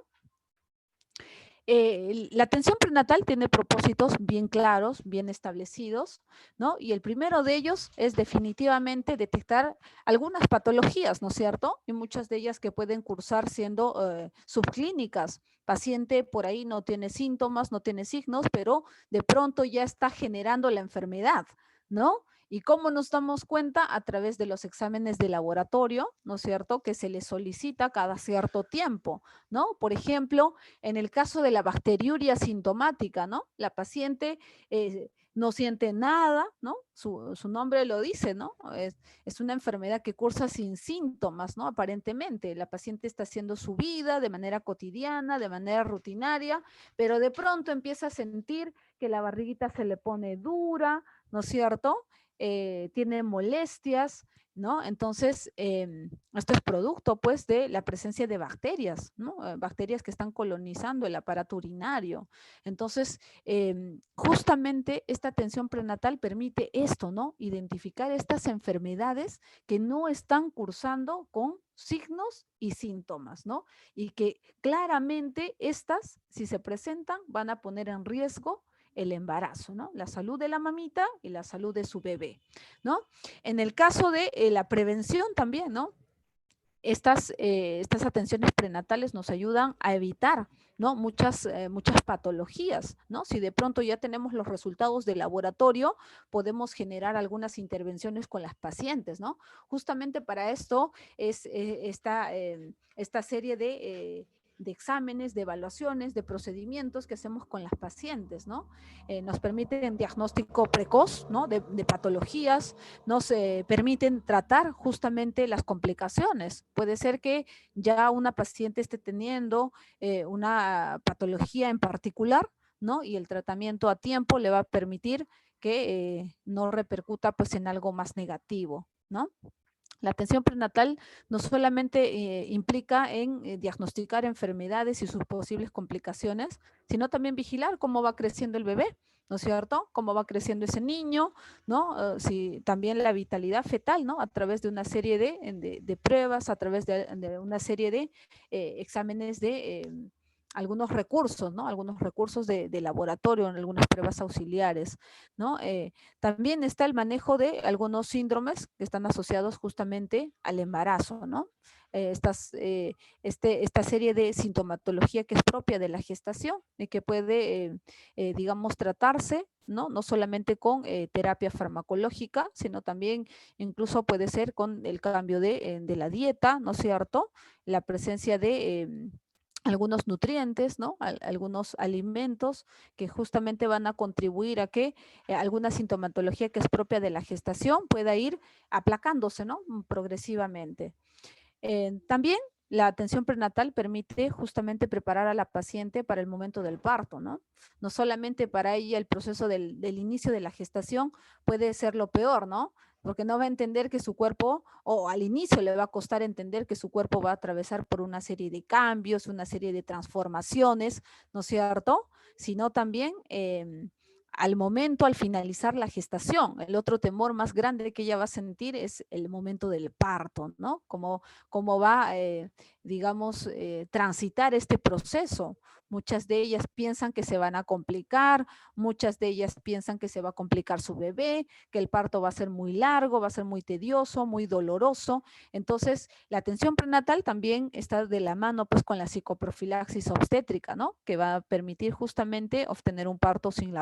La atención prenatal tiene propósitos bien claros, bien establecidos, ¿no? Y el primero de ellos es definitivamente detectar algunas patologías, ¿no es cierto? Y muchas de ellas que pueden cursar siendo subclínicas. Paciente por ahí no tiene síntomas, no tiene signos, pero de pronto ya está generando la enfermedad, ¿no? ¿Y cómo nos damos cuenta? A través de los exámenes de laboratorio, ¿no es cierto? Que se les solicita cada cierto tiempo, ¿no? Por ejemplo, en el caso de la bacteriuria sintomática, ¿no? La paciente no siente nada, ¿no? Su nombre lo dice, ¿no? Es una enfermedad que cursa sin síntomas, ¿no? Aparentemente, la paciente está haciendo su vida de manera cotidiana, de manera rutinaria, pero de pronto empieza a sentir que la barriguita se le pone dura, ¿no es cierto? Tiene molestias, ¿no? Entonces, esto es producto, pues, de la presencia de bacterias, ¿no? Bacterias que están colonizando el aparato urinario. Entonces, justamente esta atención prenatal permite esto, ¿no? Identificar estas enfermedades que no están cursando con signos y síntomas, ¿no? Y que claramente estas, si se presentan, van a poner en riesgo el embarazo, ¿no? La salud de la mamita y la salud de su bebé, ¿no? En el caso de la prevención también, ¿no? estas atenciones prenatales nos ayudan a evitar, ¿no? Muchas patologías, ¿no? Si de pronto ya tenemos los resultados del laboratorio, podemos generar algunas intervenciones con las pacientes, ¿no? Justamente para esto es esta serie de exámenes, de evaluaciones, de procedimientos que hacemos con las pacientes, ¿no? Nos permiten diagnóstico precoz, ¿no? De patologías, nos permiten tratar justamente las complicaciones. Puede ser que ya una paciente esté teniendo una patología en particular, ¿no? Y el tratamiento a tiempo le va a permitir que no repercuta pues en algo más negativo, ¿no? La atención prenatal no solamente implica en diagnosticar enfermedades y sus posibles complicaciones, sino también vigilar cómo va creciendo el bebé, ¿no es cierto? Cómo va creciendo ese niño, ¿no? Si también la vitalidad fetal, ¿no? A través de una serie de pruebas, a través de una serie de exámenes de algunos recursos, ¿no? Algunos recursos de laboratorio, en algunas pruebas auxiliares, ¿no? También está el manejo de algunos síndromes que están asociados justamente al embarazo, ¿no? Esta serie de sintomatología que es propia de la gestación y que puede, digamos, tratarse, ¿no? No solamente con terapia farmacológica, sino también incluso puede ser con el cambio de la dieta, ¿no es cierto? La presencia de algunos nutrientes, ¿no? Algunos alimentos que justamente van a contribuir a que alguna sintomatología que es propia de la gestación pueda ir aplacándose, ¿no? Progresivamente. También la atención prenatal permite justamente preparar a la paciente para el momento del parto, ¿no? No solamente para ella el proceso del inicio de la gestación puede ser lo peor, ¿no? Porque no va a entender que su cuerpo, o al inicio le va a costar entender que su cuerpo va a atravesar por una serie de cambios, una serie de transformaciones, ¿no es cierto? Sino también al momento, al finalizar la gestación. El otro temor más grande que ella va a sentir es el momento del parto, ¿no? Cómo va, digamos, transitar este proceso. Muchas de ellas piensan que se van a complicar, muchas de ellas piensan que se va a complicar su bebé, que el parto va a ser muy largo, va a ser muy tedioso, muy doloroso. Entonces, la atención prenatal también está de la mano pues con la psicoprofilaxis obstétrica, ¿no? Que va a permitir justamente obtener un parto sin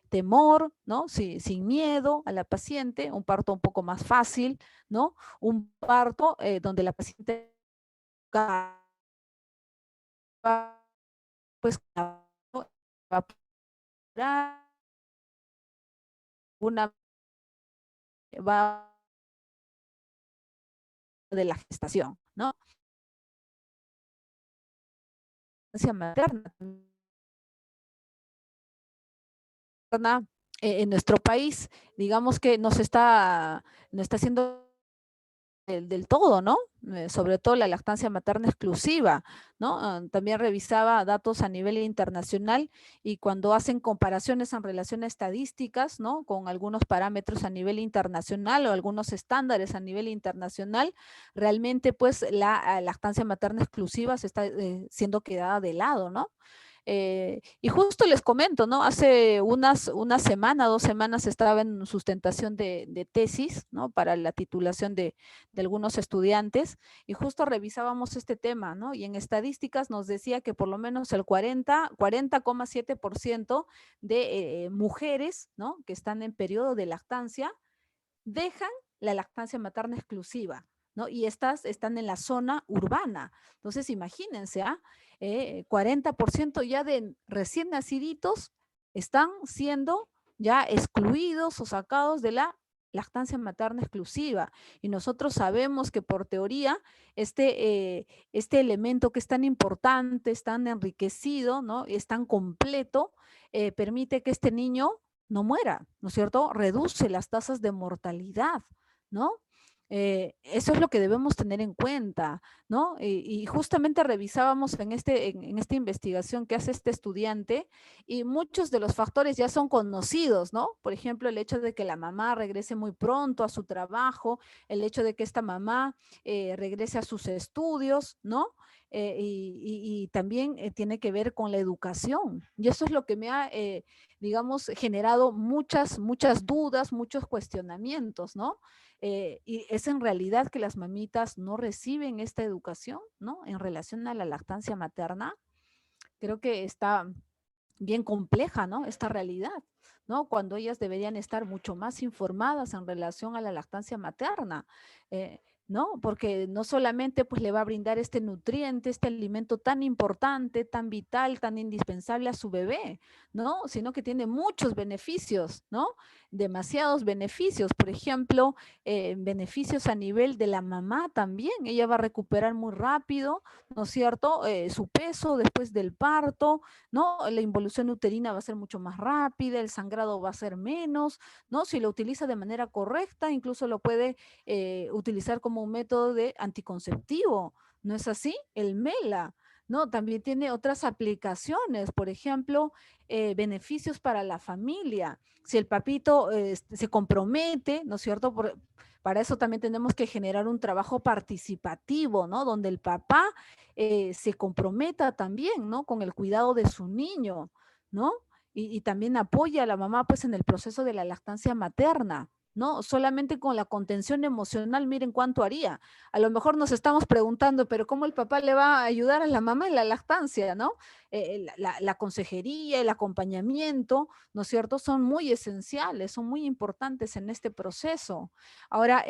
temor, ¿no? Sin miedo a la paciente, un parto un poco más fácil, ¿no? Un parto donde la paciente pues va a una va de la gestación, ¿no? Materna en nuestro país, digamos que no está haciendo del todo, ¿no? Sobre todo la lactancia materna exclusiva, ¿no? También revisaba datos a nivel internacional y cuando hacen comparaciones en relación a estadísticas, ¿no? Con algunos parámetros a nivel internacional o algunos estándares a nivel internacional, realmente pues la lactancia materna exclusiva se está siendo quedada de lado, ¿no? Y justo les comento, ¿no? Hace una semana, 2 semanas estaba en sustentación de tesis, ¿no? Para la titulación de algunos estudiantes y justo revisábamos este tema, ¿no? Y en estadísticas nos decía que por lo menos el 40,7% de mujeres, ¿no? Que están en periodo de lactancia, dejan la lactancia materna exclusiva, ¿no? Y estas están en la zona urbana. Entonces, imagínense, 40% ya de recién naciditos están siendo ya excluidos o sacados de la lactancia materna exclusiva. Y nosotros sabemos que por teoría este elemento que es tan importante, es tan enriquecido, ¿no? Es tan completo, permite que este niño no muera, ¿no es cierto? Reduce las tasas de mortalidad, ¿no? Eso es lo que debemos tener en cuenta, ¿no? Y justamente revisábamos en esta investigación que hace este estudiante y muchos de los factores ya son conocidos, ¿no? Por ejemplo, el hecho de que la mamá regrese muy pronto a su trabajo, el hecho de que esta mamá regrese a sus estudios, ¿no? y también tiene que ver con la educación. Y eso es lo que me ha, digamos, generado muchas dudas, muchos cuestionamientos, ¿no? Y es en realidad que las mamitas no reciben esta educación, ¿no? En relación a la lactancia materna. Creo que está bien compleja, ¿no? Esta realidad, ¿no? Cuando ellas deberían estar mucho más informadas en relación a la lactancia materna, ¿no? Porque no solamente pues le va a brindar este nutriente, este alimento tan importante, tan vital, tan indispensable a su bebé, ¿no? Sino que tiene muchos beneficios, ¿no? Demasiados beneficios. Por ejemplo, beneficios a nivel de la mamá también. Ella va a recuperar muy rápido, ¿no es cierto? Su peso después del parto, ¿no? La involución uterina va a ser mucho más rápida, el sangrado va a ser menos, ¿no? Si lo utiliza de manera correcta, incluso lo puede utilizar como un método de anticonceptivo, ¿no es así? El MELA, ¿no? También tiene otras aplicaciones, por ejemplo, beneficios para la familia. Si el papito se compromete, ¿no es cierto? Para eso también tenemos que generar un trabajo participativo, ¿no? Donde el papá se comprometa también, ¿no? Con el cuidado de su niño, ¿no? Y también apoya a la mamá, pues, en el proceso de la lactancia materna, ¿no? Solamente con la contención emocional, miren cuánto haría. A lo mejor nos estamos preguntando, pero ¿cómo el papá le va a ayudar a la mamá en la lactancia, ¿no? La consejería, el acompañamiento, ¿no es cierto? Son muy esenciales, son muy importantes en este proceso. Ahora,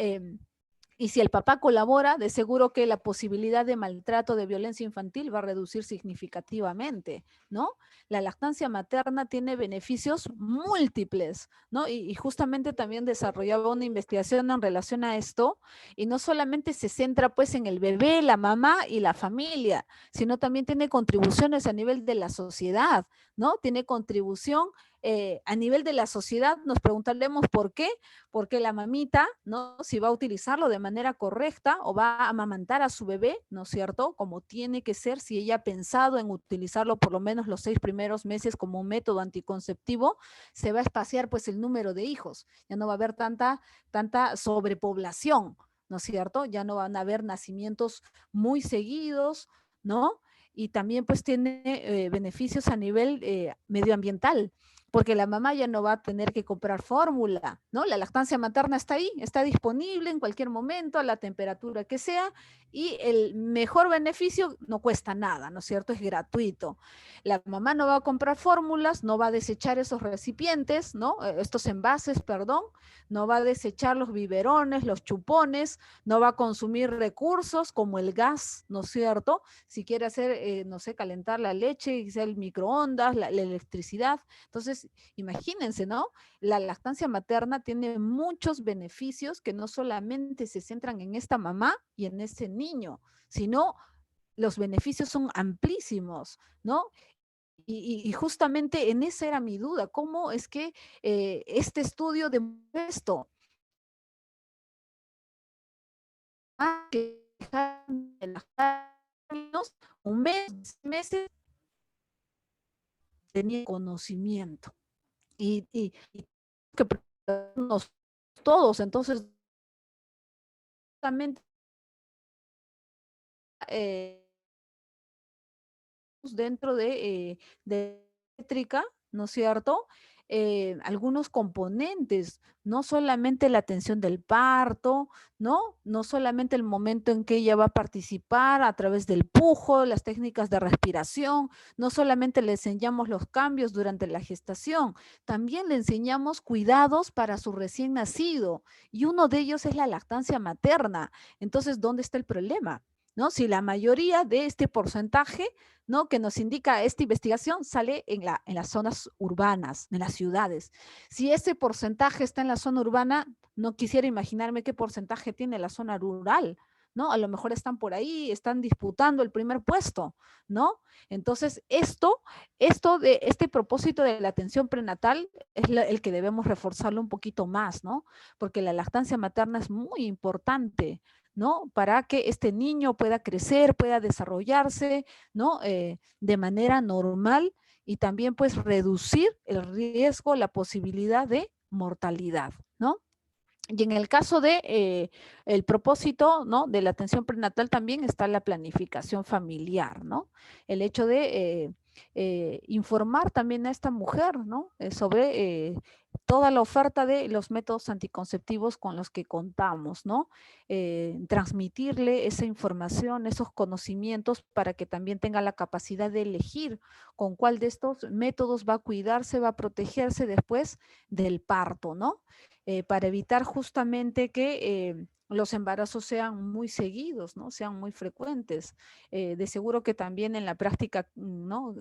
y si el papá colabora, de seguro que la posibilidad de maltrato, de violencia infantil va a reducir significativamente, ¿no? La lactancia materna tiene beneficios múltiples, ¿no? Y justamente también desarrollaba una investigación en relación a esto, y no solamente se centra pues en el bebé, la mamá y la familia, sino también tiene contribuciones a nivel de la sociedad, ¿no? Tiene contribución a nivel de la sociedad, nos preguntaremos por qué, porque la mamita, ¿no? Si va a utilizarlo de manera correcta o va a amamantar a su bebé, ¿no es cierto? Como tiene que ser, si ella ha pensado en utilizarlo por lo menos los 6 primeros meses como un método anticonceptivo, se va a espaciar pues el número de hijos, ya no va a haber tanta sobrepoblación, ¿no es cierto? Ya no van a haber nacimientos muy seguidos, ¿no? Y también pues tiene beneficios a nivel medioambiental, porque la mamá ya no va a tener que comprar fórmula, ¿no? La lactancia materna está ahí, está disponible en cualquier momento, a la temperatura que sea, y el mejor beneficio no cuesta nada, ¿no es cierto? Es gratuito. La mamá no va a comprar fórmulas, no va a desechar esos recipientes, ¿no? Estos envases, perdón, no va a desechar los biberones, los chupones, no va a consumir recursos como el gas, ¿no es cierto? Si quiere hacer, no sé, calentar la leche, quizá el microondas, la electricidad. Entonces, imagínense, ¿no? La lactancia materna tiene muchos beneficios que no solamente se centran en esta mamá y en ese niño, sino los beneficios son amplísimos, ¿no? Y justamente en esa era mi duda, ¿cómo es que este estudio demuestra esto? Que un mes, meses tenía conocimiento y que prepararnos todos, entonces justamente eh, dentro de eléctrica, ¿no es cierto? Algunos componentes, no solamente la atención del parto, ¿no? No solamente el momento en que ella va a participar a través del pujo, las técnicas de respiración, no solamente le enseñamos los cambios durante la gestación, también le enseñamos cuidados para su recién nacido, y uno de ellos es la lactancia materna. Entonces, ¿dónde está el problema? ¿No? Si la mayoría de este porcentaje, ¿no? Que nos indica esta investigación sale en las zonas urbanas, en las ciudades. Si ese porcentaje está en la zona urbana, no quisiera imaginarme qué porcentaje tiene la zona rural, ¿no? A lo mejor están por ahí, están disputando el primer puesto, ¿no? Entonces, esto de este propósito de la atención prenatal es el que debemos reforzarlo un poquito más, ¿no? Porque la lactancia materna es muy importante, ¿no? Para que este niño pueda crecer, pueda desarrollarse, ¿no? De manera normal y también pues reducir el riesgo, la posibilidad de mortalidad, ¿no? Y en el caso de el propósito, ¿no?, de la atención prenatal también está la planificación familiar, ¿no? El hecho de informar también a esta mujer, ¿no?, sobre toda la oferta de los métodos anticonceptivos con los que contamos, ¿no? Transmitirle esa información, esos conocimientos para que también tenga la capacidad de elegir con cuál de estos métodos va a cuidarse, va a protegerse después del parto, ¿no? Para evitar justamente que los embarazos sean muy seguidos, ¿no? Sean muy frecuentes. De seguro que también en la práctica, ¿no?,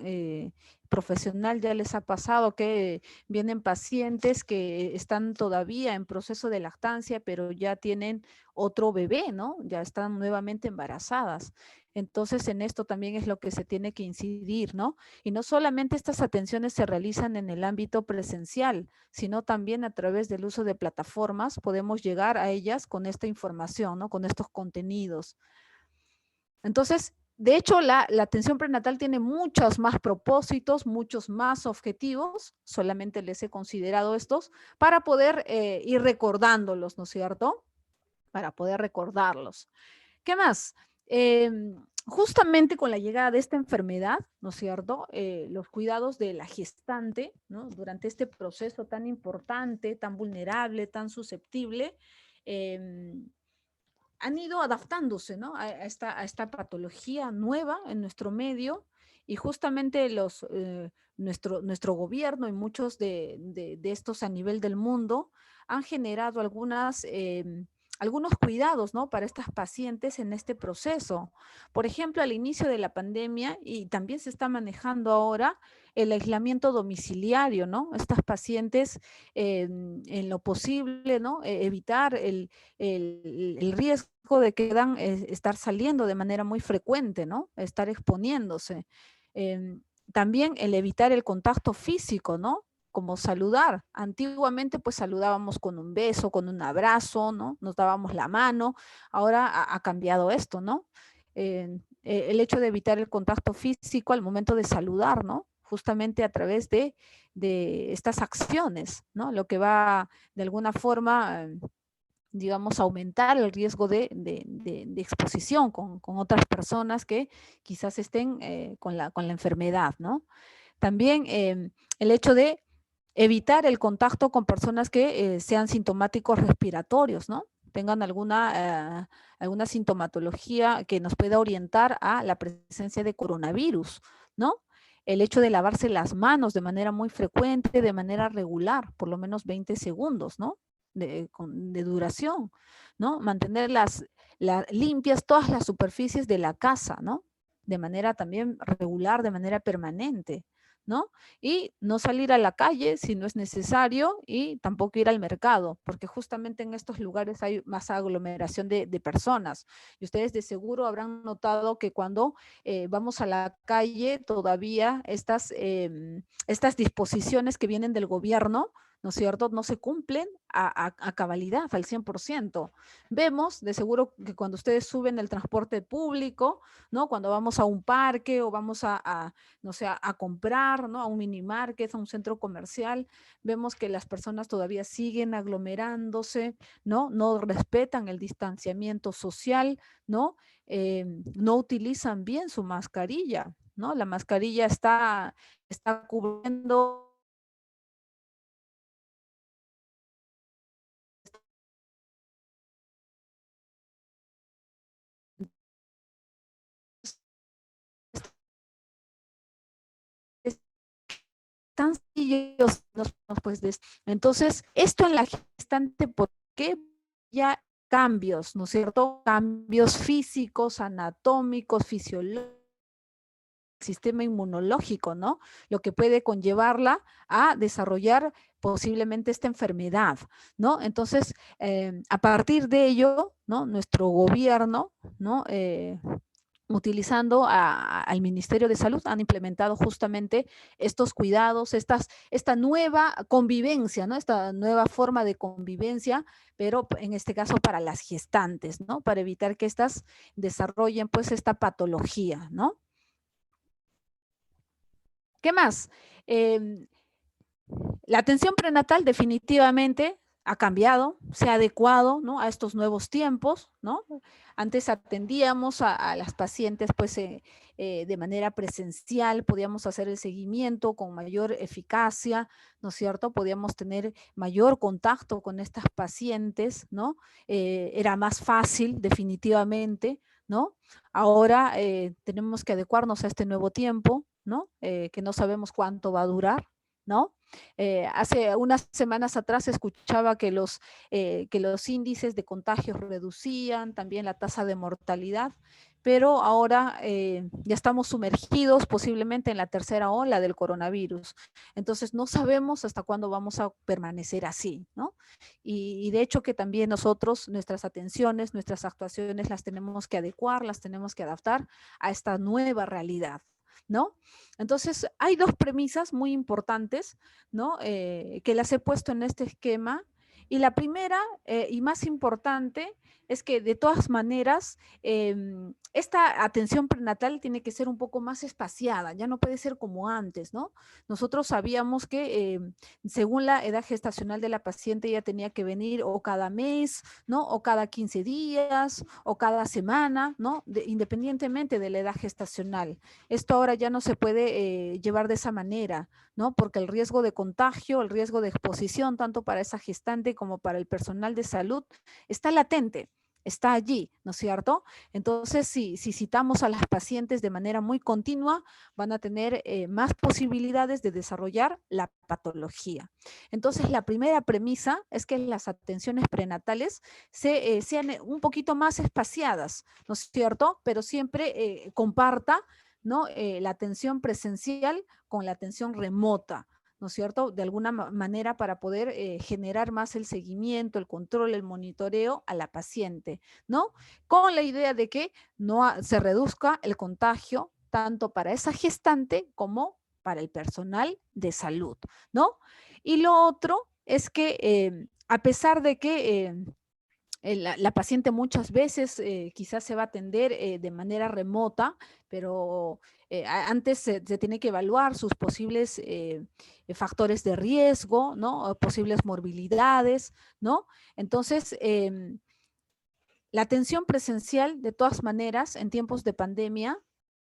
profesional ya les ha pasado que vienen pacientes que están todavía en proceso de lactancia, pero ya tienen otro bebé, ¿no? Ya están nuevamente embarazadas. Entonces, en esto también es lo que se tiene que incidir, ¿no? Y no solamente estas atenciones se realizan en el ámbito presencial, sino también a través del uso de plataformas podemos llegar a ellas con esta información, ¿no?, con estos contenidos. Entonces, de hecho, la atención prenatal tiene muchos más propósitos, muchos más objetivos, solamente les he considerado estos, para poder ir recordándolos, ¿no es cierto? Para poder recordarlos. ¿Qué más? Justamente con la llegada de esta enfermedad, ¿no es cierto? Los cuidados de la gestante, ¿no?, durante este proceso tan importante, tan vulnerable, tan susceptible, em, han ido adaptándose, ¿no?, a esta patología nueva en nuestro medio, y justamente nuestro gobierno y muchos de estos a nivel del mundo han generado algunos cuidados, ¿no?, para estas pacientes en este proceso. Por ejemplo, al inicio de la pandemia, y también se está manejando ahora, el aislamiento domiciliario, ¿no? Estas pacientes, en lo posible, ¿no?, evitar el riesgo de que puedan estar saliendo de manera muy frecuente, ¿no?, estar exponiéndose. Em, También el evitar el contacto físico, ¿no?, como saludar. Antiguamente pues saludábamos con un beso, con un abrazo, ¿no?, nos dábamos la mano. Ahora ha cambiado esto, ¿no? El hecho de evitar el contacto físico al momento de saludar, ¿no?, justamente a través de estas acciones, ¿no?, lo que va de alguna forma, digamos, aumentar el riesgo de exposición con otras personas que quizás estén con la enfermedad, ¿no? También el hecho de evitar el contacto con personas que sean sintomáticos respiratorios, ¿no? Tengan alguna sintomatología que nos pueda orientar a la presencia de coronavirus, ¿no? El hecho de lavarse las manos de manera muy frecuente, de manera regular, por lo menos 20 segundos, ¿no?, de duración, ¿no? Mantener limpias todas las superficies de la casa, ¿no?, de manera también regular, de manera permanente, ¿no? Y no salir a la calle si no es necesario, y tampoco ir al mercado, porque justamente en estos lugares hay más aglomeración de personas. Y ustedes de seguro habrán notado que cuando vamos a la calle, todavía estas disposiciones que vienen del gobierno, ¿no es cierto?, no se cumplen a cabalidad, al 100%. Vemos, de seguro, que cuando ustedes suben el transporte público, ¿no?, cuando vamos a un parque o vamos no sé, a comprar, ¿no?, a un mini market, a un centro comercial, vemos que las personas todavía siguen aglomerándose, ¿no? No respetan el distanciamiento social, ¿no? No utilizan bien su mascarilla, ¿no? La mascarilla está cubriendo tan sencillos, pues, entonces, esto en la gestante, ¿por qué? Ya cambios, ¿no es cierto? Cambios físicos, anatómicos, fisiológicos, sistema inmunológico, ¿no? Lo que puede conllevarla a desarrollar posiblemente esta enfermedad, ¿no? Entonces, a partir de ello, ¿no?, nuestro gobierno, ¿no?, utilizando al Ministerio de Salud, han implementado justamente estos cuidados, esta nueva convivencia, ¿no?, esta nueva forma de convivencia, pero en este caso para las gestantes, ¿no?, para evitar que éstas desarrollen pues esta patología, ¿no? ¿Qué más? La atención prenatal definitivamente ha cambiado, se ha adecuado, ¿no?, a estos nuevos tiempos, ¿no? Antes atendíamos a las pacientes pues de manera presencial, podíamos hacer el seguimiento con mayor eficacia, ¿no es cierto? Podíamos tener mayor contacto con estas pacientes, ¿no? Era más fácil definitivamente, ¿no? Ahora tenemos que adecuarnos a este nuevo tiempo, ¿no? Que no sabemos cuánto va a durar, ¿no? Hace unas semanas atrás escuchaba que los índices de contagios reducían, también la tasa de mortalidad, pero ahora ya estamos sumergidos posiblemente en la tercera ola del coronavirus. Entonces no sabemos hasta cuándo vamos a permanecer así, ¿no? Y de hecho que también nosotros, nuestras atenciones, nuestras actuaciones las tenemos que adecuar, las tenemos que adaptar a esta nueva realidad, ¿no? Entonces, hay dos premisas muy importantes, ¿no? Que las he puesto en este esquema. Y la primera y más importante es que de todas maneras esta atención prenatal tiene que ser un poco más espaciada, ya no puede ser como antes, ¿no? Nosotros sabíamos que según la edad gestacional de la paciente ella tenía que venir o cada mes, ¿no? O cada 15 días o cada semana, ¿no? Independientemente de la edad gestacional. Esto ahora ya no se puede llevar de esa manera, ¿no? Porque el riesgo de contagio, el riesgo de exposición, tanto para esa gestante como para el personal de salud, está latente, está allí, ¿no es cierto? Entonces, si citamos a las pacientes de manera muy continua, van a tener más posibilidades de desarrollar la patología. Entonces, la primera premisa es que las atenciones prenatales sean un poquito más espaciadas, ¿no es cierto? Pero siempre comparta, ¿no? La atención presencial con la atención remota, ¿no es cierto? De alguna manera para poder generar más el seguimiento, el control, el monitoreo a la paciente, ¿no? Con la idea de que no se reduzca el contagio tanto para esa gestante como para el personal de salud, ¿no? Y lo otro es que a pesar de que la paciente muchas veces quizás se va a atender de manera remota, pero antes se tiene que evaluar sus posibles factores de riesgo, ¿no? O posibles morbilidades, ¿no? Entonces, la atención presencial, de todas maneras, en tiempos de pandemia,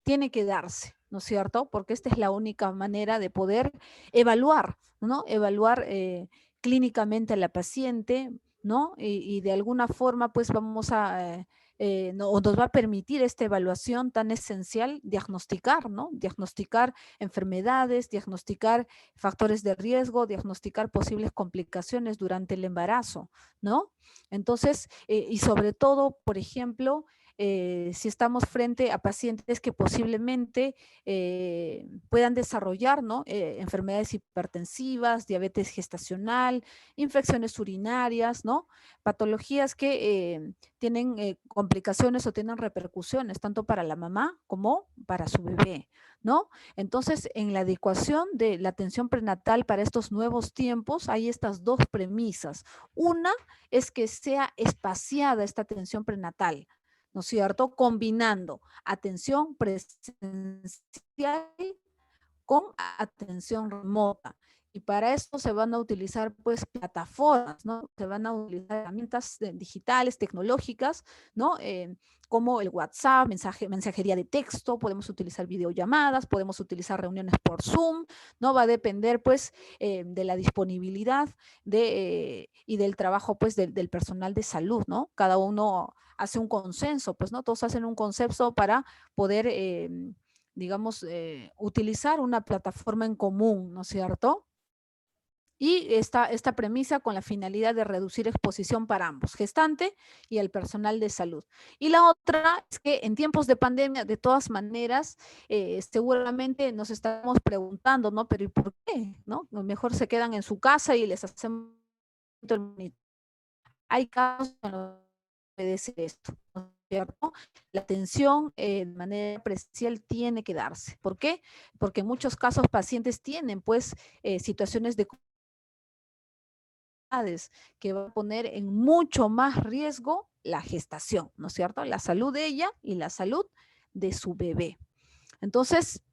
tiene que darse, ¿no es cierto? Porque esta es la única manera de poder evaluar, ¿no? Evaluar clínicamente a la paciente, ¿no? Y de alguna forma, pues vamos a, nos va a permitir esta evaluación tan esencial diagnosticar, ¿no? Diagnosticar enfermedades, diagnosticar factores de riesgo, diagnosticar posibles complicaciones durante el embarazo, ¿no? Entonces, y sobre todo, por ejemplo, si estamos frente a pacientes que posiblemente puedan desarrollar, ¿no? Enfermedades hipertensivas, diabetes gestacional, infecciones urinarias, ¿no? Patologías que tienen complicaciones o tienen repercusiones tanto para la mamá como para su bebé, ¿no? Entonces, en la adecuación de la atención prenatal para estos nuevos tiempos, hay estas dos premisas. Una es que sea espaciada esta atención prenatal, ¿no es cierto? Combinando atención presencial con atención remota. Y para esto se van a utilizar pues plataformas, ¿no? Se van a utilizar herramientas digitales, tecnológicas, ¿no? Como el WhatsApp, mensajería de texto, podemos utilizar videollamadas, podemos utilizar reuniones por Zoom, ¿no? Va a depender pues de la disponibilidad y del trabajo pues del personal de salud, ¿no? Cada uno hace un consenso, pues, ¿no? Todos hacen un consenso para poder digamos, utilizar una plataforma en común, ¿no es cierto? Y esta premisa con la finalidad de reducir exposición para ambos, gestante y el personal de salud. Y la otra es que en tiempos de pandemia, de todas maneras, seguramente nos estamos preguntando, ¿no? Pero ¿y por qué? ¿No? Mejor se quedan en su casa y les hacemos el monitoreo. Hay casos en los que obedece esto, ¿no es cierto? La atención de manera presencial tiene que darse. ¿Por qué? Porque en muchos casos pacientes tienen pues situaciones de que va a poner en mucho más riesgo la gestación, ¿no es cierto? La salud de ella y la salud de su bebé. Entonces,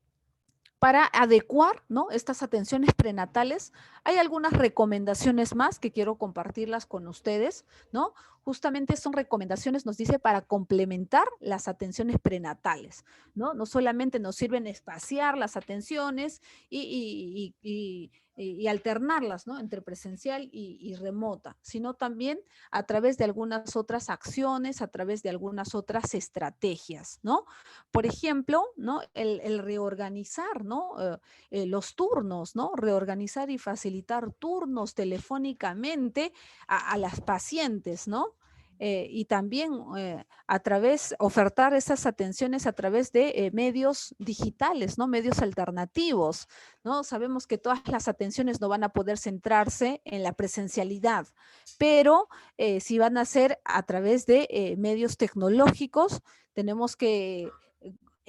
para adecuar, ¿no?, estas atenciones prenatales, hay algunas recomendaciones más que quiero compartirlas con ustedes, ¿no? Justamente son recomendaciones, nos dice, para complementar las atenciones prenatales, ¿no? No solamente nos sirven espaciar las atenciones y alternarlas, ¿no?, entre presencial y remota, sino también a través de algunas otras acciones, a través de algunas otras estrategias, ¿no? Por ejemplo, ¿no?, el reorganizar, ¿no?, los turnos, ¿no? Reorganizar y facilitar turnos telefónicamente a las pacientes, ¿no? Y también ofertar esas atenciones a través de medios digitales, ¿no? Medios alternativos, ¿no? Sabemos que todas las atenciones no van a poder centrarse en la presencialidad, pero si van a ser a través de medios tecnológicos, tenemos que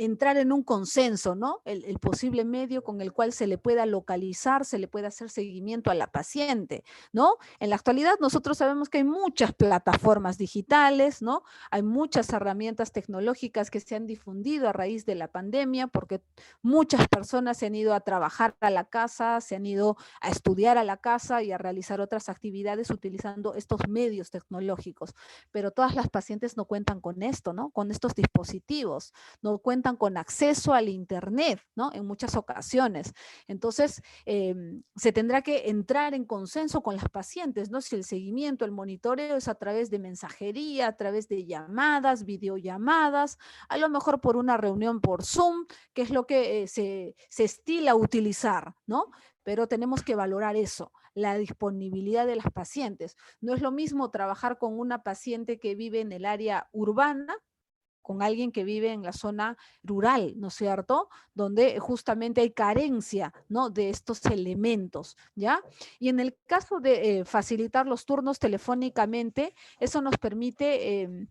entrar en un consenso, ¿no? El posible medio con el cual se le pueda localizar, se le pueda hacer seguimiento a la paciente, ¿no? En la actualidad nosotros sabemos que hay muchas plataformas digitales, ¿no? Hay muchas herramientas tecnológicas que se han difundido a raíz de la pandemia porque muchas personas se han ido a trabajar a la casa, se han ido a estudiar a la casa y a realizar otras actividades utilizando estos medios tecnológicos, pero todas las pacientes no cuentan con esto, ¿no? Con estos dispositivos, no cuentan con acceso al Internet, ¿no? En muchas ocasiones. Entonces, se tendrá que entrar en consenso con las pacientes, ¿no? Si el seguimiento, el monitoreo es a través de mensajería, a través de llamadas, videollamadas, a lo mejor por una reunión por Zoom, que es lo que se estila utilizar, ¿no? Pero tenemos que valorar eso, la disponibilidad de las pacientes. No es lo mismo trabajar con una paciente que vive en el área urbana con alguien que vive en la zona rural, ¿no es cierto? Donde justamente hay carencia, ¿no?, de estos elementos, ¿ya? Y en el caso de facilitar los turnos telefónicamente, eso nos permite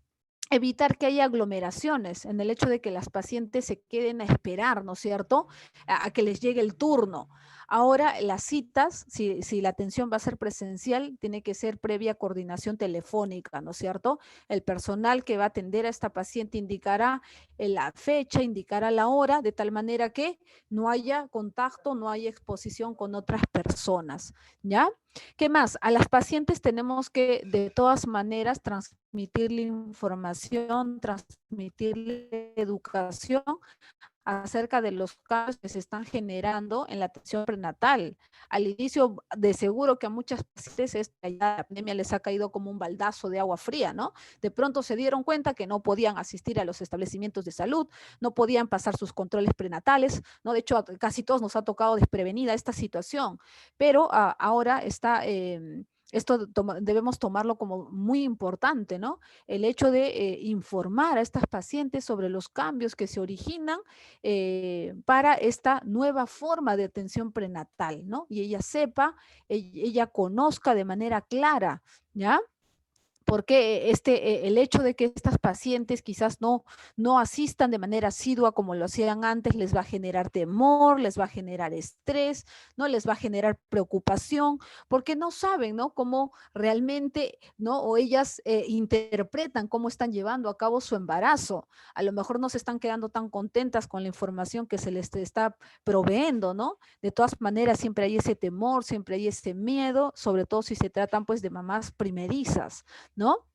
evitar que haya aglomeraciones, en el hecho de que las pacientes se queden a esperar, ¿no es cierto?, a que les llegue el turno. Ahora, las citas, si la atención va a ser presencial, tiene que ser previa coordinación telefónica, ¿no es cierto? El personal que va a atender a esta paciente indicará la fecha, indicará la hora, de tal manera que no haya contacto, no haya exposición con otras personas, ¿ya? ¿Qué más? A las pacientes tenemos que de todas maneras transmitirle información, transmitirle educación acerca de los cambios que se están generando en la atención prenatal. Al inicio, de seguro que a muchas pacientes la pandemia les ha caído como un baldazo de agua fría, ¿no? De pronto se dieron cuenta que no podían asistir a los establecimientos de salud, no podían pasar sus controles prenatales, ¿no? De hecho, casi todos nos ha tocado desprevenida esta situación, pero ahora está... esto debemos tomarlo como muy importante, ¿no? El hecho de informar a estas pacientes sobre los cambios que se originan para esta nueva forma de atención prenatal, ¿no? Y ella sepa, ella conozca de manera clara, ¿ya? Porque el hecho de que estas pacientes quizás no asistan de manera asidua como lo hacían antes, les va a generar temor, les va a generar estrés, ¿no? Les va a generar preocupación, porque no saben, ¿no?, cómo realmente, ¿no?, o ellas interpretan cómo están llevando a cabo su embarazo. A lo mejor no se están quedando tan contentas con la información que se les está proveyendo, ¿no? De todas maneras, siempre hay ese temor, siempre hay ese miedo, sobre todo si se tratan pues de mamás primerizas, ¿no?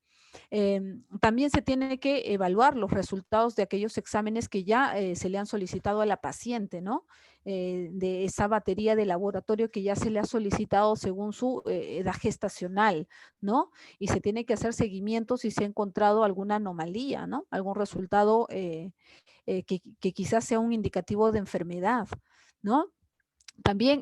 También se tiene que evaluar los resultados de aquellos exámenes que ya se le han solicitado a la paciente, ¿no? De esa batería de laboratorio que ya se le ha solicitado según su edad gestacional, ¿no? Y se tiene que hacer seguimiento si se ha encontrado alguna anomalía, ¿no? Algún resultado que quizás sea un indicativo de enfermedad, ¿no? También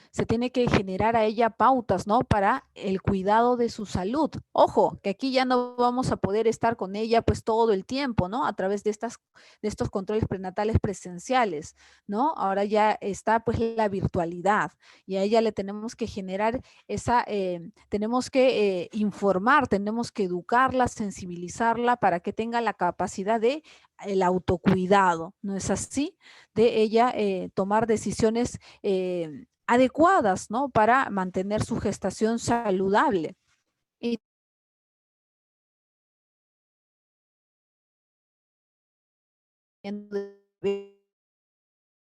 se tiene que generar a ella pautas, ¿no?, para el cuidado de su salud. Ojo, que aquí ya no vamos a poder estar con ella pues todo el tiempo, ¿no? A través de estos controles prenatales presenciales, ¿no? Ahora ya está pues la virtualidad y a ella le tenemos que generar tenemos que informar, tenemos que educarla, sensibilizarla para que tenga la capacidad de el autocuidado, ¿no es así? De ella tomar decisiones adecuadas, ¿no?, para mantener su gestación saludable. Y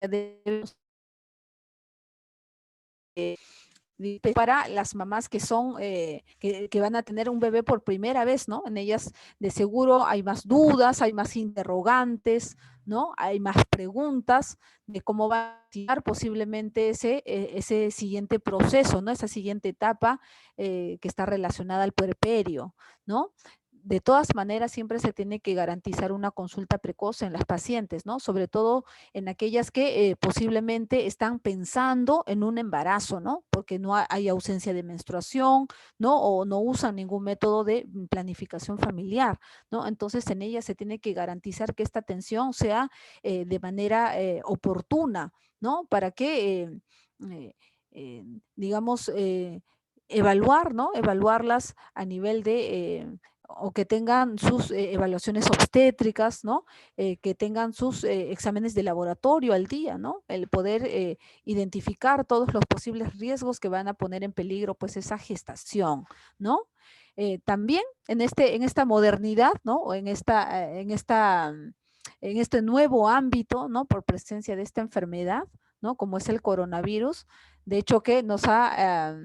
debemos para las mamás que son, que van a tener un bebé por primera vez, ¿no? En ellas de seguro hay más dudas, hay más interrogantes, ¿no? Hay más preguntas de cómo va a ser posiblemente ese siguiente proceso, ¿no? Esa siguiente etapa que está relacionada al puerperio, ¿no? De todas maneras, siempre se tiene que garantizar una consulta precoz en las pacientes, ¿no? Sobre todo en aquellas que posiblemente están pensando en un embarazo, ¿no? Porque no hay ausencia de menstruación, ¿no? O no usan ningún método de planificación familiar, ¿no? Entonces, en ellas se tiene que garantizar que esta atención sea de manera oportuna, ¿no? Para que, digamos, evaluar, ¿no? Evaluarlas a nivel de o que tengan sus evaluaciones obstétricas, ¿no? Que tengan sus exámenes de laboratorio al día, ¿no? El poder identificar todos los posibles riesgos que van a poner en peligro, pues, esa gestación, ¿no? También en esta modernidad, ¿no? O en este nuevo ámbito, ¿no? Por presencia de esta enfermedad, ¿no? Como es el coronavirus, de hecho que nos ha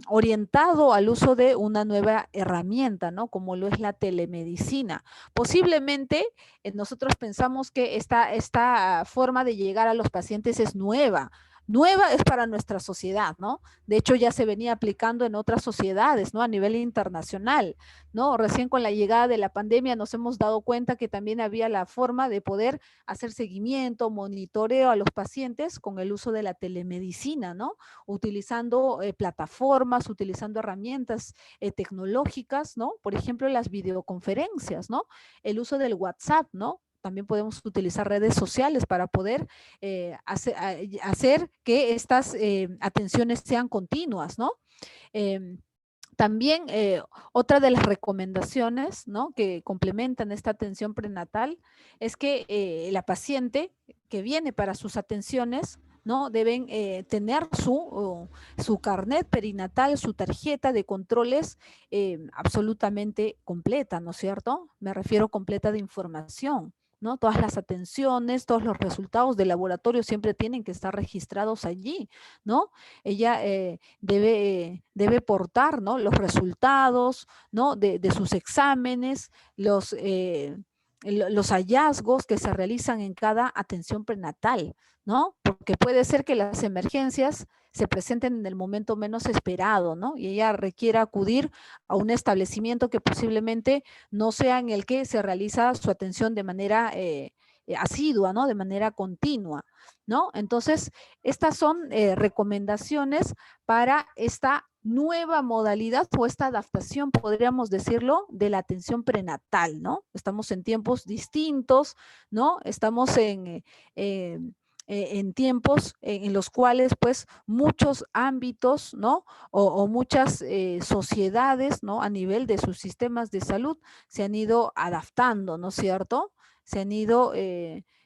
orientado al uso de una nueva herramienta, ¿no? Como lo es la telemedicina. Posiblemente nosotros pensamos que esta forma de llegar a los pacientes es nueva. Nueva es para nuestra sociedad, ¿no? De hecho, ya se venía aplicando en otras sociedades, ¿no? A nivel internacional, ¿no? Recién con la llegada de la pandemia nos hemos dado cuenta que también había la forma de poder hacer seguimiento, monitoreo a los pacientes con el uso de la telemedicina, ¿no? Utilizando plataformas, utilizando herramientas tecnológicas, ¿no? Por ejemplo, las videoconferencias, ¿no? El uso del WhatsApp, ¿no? También podemos utilizar redes sociales para poder hacer que estas atenciones sean continuas, ¿no? También otra de las recomendaciones, ¿no? Que complementan esta atención prenatal es que la paciente que viene para sus atenciones, ¿no? Deben tener su carnet perinatal, su tarjeta de controles absolutamente completa, ¿no es cierto? Me refiero completa de información, ¿no? Todas las atenciones, todos los resultados del laboratorio siempre tienen que estar registrados allí, ¿no? Ella debe portar, ¿no? Los resultados, ¿no? De sus exámenes, los hallazgos que se realizan en cada atención prenatal, ¿no? Porque puede ser que las emergencias se presenten en el momento menos esperado, ¿no? Y ella requiera acudir a un establecimiento que posiblemente no sea en el que se realiza su atención de manera asidua, ¿no? De manera continua, ¿no? Entonces, estas son recomendaciones para esta nueva modalidad o esta adaptación, podríamos decirlo, de la atención prenatal, ¿no? Estamos en tiempos distintos, ¿no? Estamos en tiempos en los cuales pues muchos ámbitos, ¿no? O muchas sociedades, ¿no? A nivel de sus sistemas de salud se han ido adaptando, ¿no es cierto? Se han ido,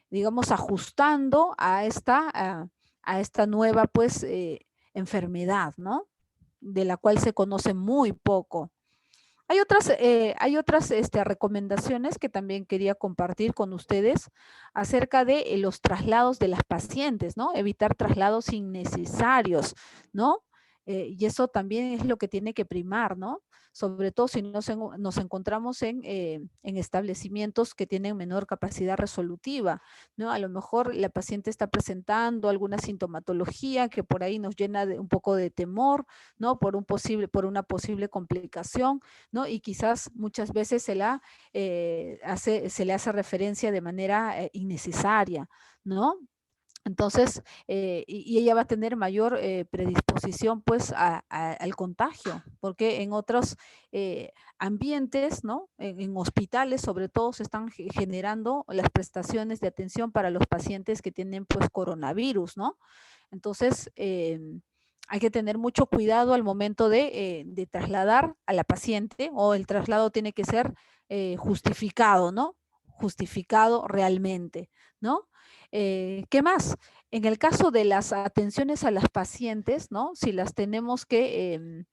digamos, ajustando a esta nueva pues enfermedad, ¿no? De la cual se conoce muy poco. Hay otras recomendaciones que también quería compartir con ustedes acerca de los traslados de las pacientes, ¿no? Evitar traslados innecesarios, ¿no? Y eso también es lo que tiene que primar, ¿no? Sobre todo si nos encontramos en establecimientos que tienen menor capacidad resolutiva, ¿no? A lo mejor la paciente está presentando alguna sintomatología que por ahí nos llena de un poco de temor, ¿no? Por una posible complicación, ¿no? Y quizás muchas veces se le hace referencia de manera innecesaria, ¿no? Entonces, y ella va a tener mayor predisposición pues al contagio, porque en otros ambientes, ¿no? En hospitales sobre todo se están generando las prestaciones de atención para los pacientes que tienen pues coronavirus, ¿no? Entonces, hay que tener mucho cuidado al momento de trasladar a la paciente, o el traslado tiene que ser justificado, ¿no? Justificado realmente, ¿no? ¿Qué más? En el caso de las atenciones a las pacientes, ¿no? Si las tenemos que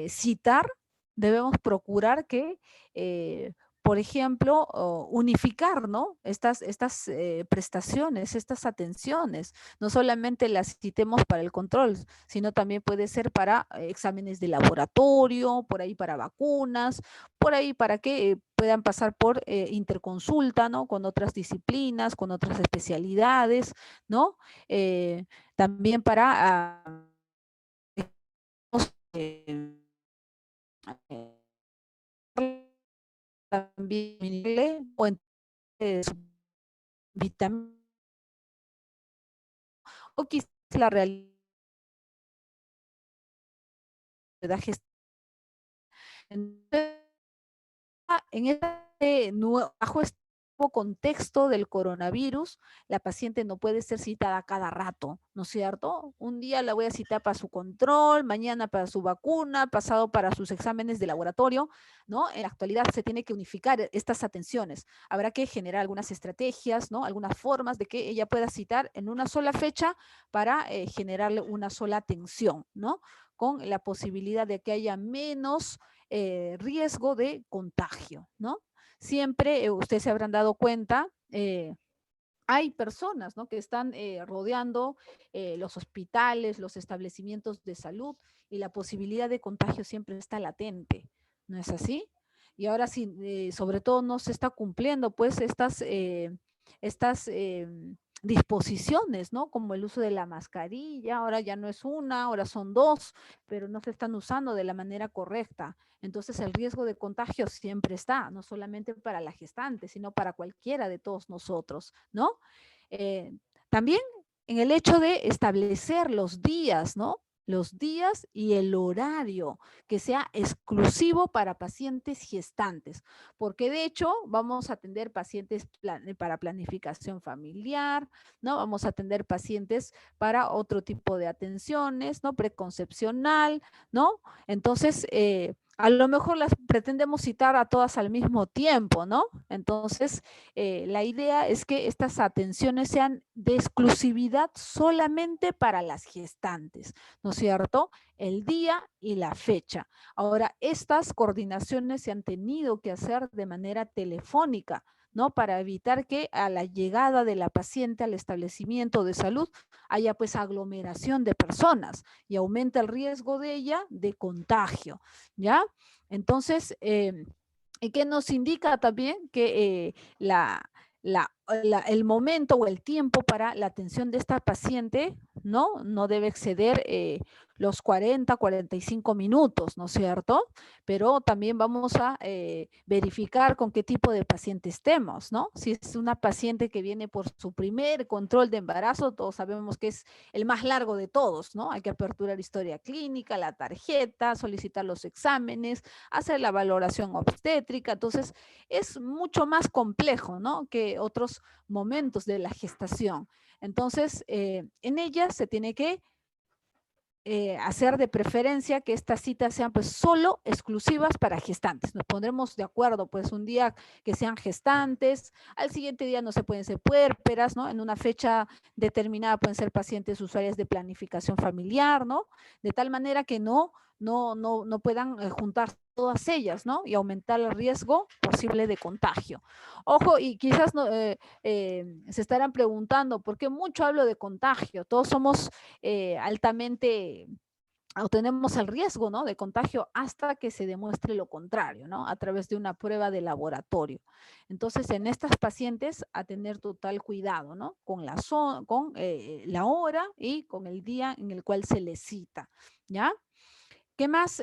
citar, debemos procurar que por ejemplo, unificar, ¿no? Estas prestaciones, estas atenciones. No solamente las citemos para el control, sino también puede ser para exámenes de laboratorio, por ahí para vacunas, por ahí para que puedan pasar por interconsulta, ¿no? Con otras disciplinas, con otras especialidades, ¿no? También para eh, también o en vitamina o quizás la realidad en este bajo este nuevo contexto del coronavirus, la paciente no puede ser citada cada rato, ¿no es cierto? Un día la voy a citar para su control, mañana para su vacuna, pasado para sus exámenes de laboratorio, ¿no? En la actualidad se tiene que unificar estas atenciones. Habrá que generar algunas estrategias, ¿no? Algunas formas de que ella pueda citar en una sola fecha para generarle una sola atención, ¿no? Con la posibilidad de que haya menos riesgo de contagio, ¿no? Siempre, ustedes se habrán dado cuenta, hay personas, ¿no? Que están rodeando los hospitales, los establecimientos de salud y la posibilidad de contagio siempre está latente, ¿no es así? Y ahora sí, sobre todo no se está cumpliendo pues estas disposiciones, ¿no? Como el uso de la mascarilla, ahora ya no es una, ahora son dos, pero no se están usando de la manera correcta. Entonces el riesgo de contagio siempre está, no solamente para la gestante, sino para cualquiera de todos nosotros, ¿no? Eh, También en el hecho de establecer los días, ¿no? Los días y el horario que sea exclusivo para pacientes gestantes, porque de hecho vamos a atender pacientes para planificación familiar, ¿no? Vamos a atender pacientes para otro tipo de atenciones, ¿no? Preconcepcional, ¿no? Entonces, a lo mejor las pretendemos citar a todas al mismo tiempo, ¿no? Entonces, la idea es que estas atenciones sean de exclusividad solamente para las gestantes, ¿no es cierto? El día y la fecha. Ahora, estas coordinaciones se han tenido que hacer de manera telefónica, ¿no? Para evitar que a la llegada de la paciente al establecimiento de salud haya pues aglomeración de personas y aumenta el riesgo de ella de contagio, ¿ya? Entonces, ¿y qué nos indica también? Que el momento o el tiempo para la atención de esta paciente no debe exceder los 45 minutos, ¿no es cierto? Pero también vamos a verificar con qué tipo de paciente estemos, ¿no? Si es una paciente que viene por su primer control de embarazo, todos sabemos que es el más largo de todos, ¿no? Hay que aperturar historia clínica, la tarjeta, solicitar los exámenes, hacer la valoración obstétrica, entonces es mucho más complejo, ¿no? Que otros momentos de la gestación. Entonces, en ella se tiene que hacer de preferencia que estas citas sean pues solo exclusivas para gestantes. Nos pondremos de acuerdo pues un día que sean gestantes, al siguiente día no se pueden ser puérperas, ¿no? En una fecha determinada pueden ser pacientes usuarias de planificación familiar, ¿no? De tal manera que no puedan juntar todas ellas, ¿no? Y aumentar el riesgo posible de contagio. Ojo, y quizás no, se estarán preguntando, ¿por qué mucho hablo de contagio? Todos somos altamente o tenemos el riesgo, ¿no? De contagio hasta que se demuestre lo contrario, ¿no? A través de una prueba de laboratorio. Entonces, en estas pacientes, a tener total cuidado, ¿no? Con la hora y con el día en el cual se les cita, ¿ya? ¿Qué más?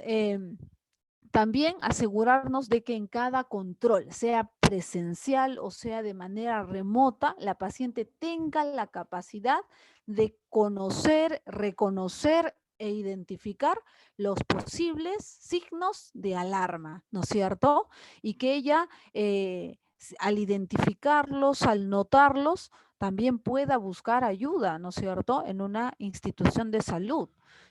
También asegurarnos de que en cada control, sea presencial o sea de manera remota, la paciente tenga la capacidad de conocer, reconocer e identificar los posibles signos de alarma, ¿no es cierto? Y que ella, al identificarlos, al notarlos, también pueda buscar ayuda, ¿no es cierto?, en una institución de salud,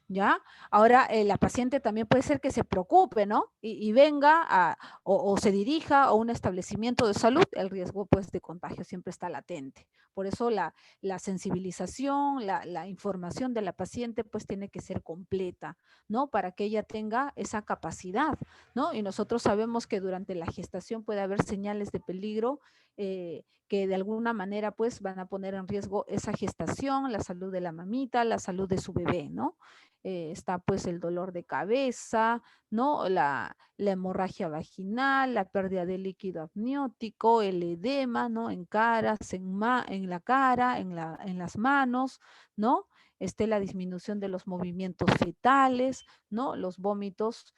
¿ya? Ahora, la paciente también puede ser que se preocupe, ¿no? Y venga o se dirija a un establecimiento de salud, el riesgo pues de contagio siempre está latente. Por eso la sensibilización, la información de la paciente pues tiene que ser completa, ¿no? Para que ella tenga esa capacidad, ¿no? Y nosotros sabemos que durante la gestación puede haber señales de peligro que de alguna manera pues van a poner en riesgo esa gestación, la salud de la mamita, la salud de su bebé, ¿no? Está pues el dolor de cabeza, ¿no? La hemorragia vaginal, la pérdida de líquido amniótico, el edema, ¿no? En caras, en la cara, en las manos, ¿no? La disminución de los movimientos fetales, ¿no? Los vómitos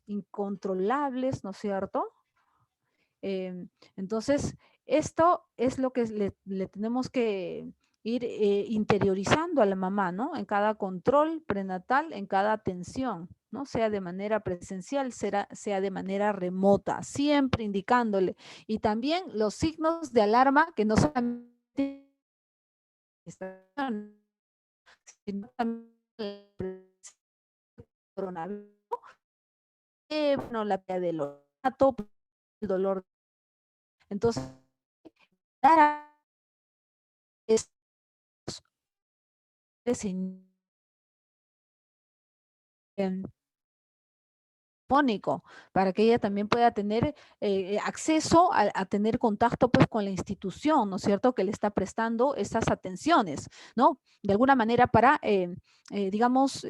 incontrolables, ¿no es cierto? Entonces, esto es lo que le tenemos que ir interiorizando a la mamá, ¿no? En cada control prenatal, en cada atención, ¿no? Sea de manera presencial, sea de manera remota, siempre indicándole. Y también los signos de alarma que no solamente están, sino también el coronavirus, bueno, la pérdida del olfato, el dolor. Entonces, dar a estos telefónico, para que ella también pueda tener acceso a tener contacto pues con la institución, ¿no es cierto?, que le está prestando esas atenciones, ¿no? De alguna manera para, digamos,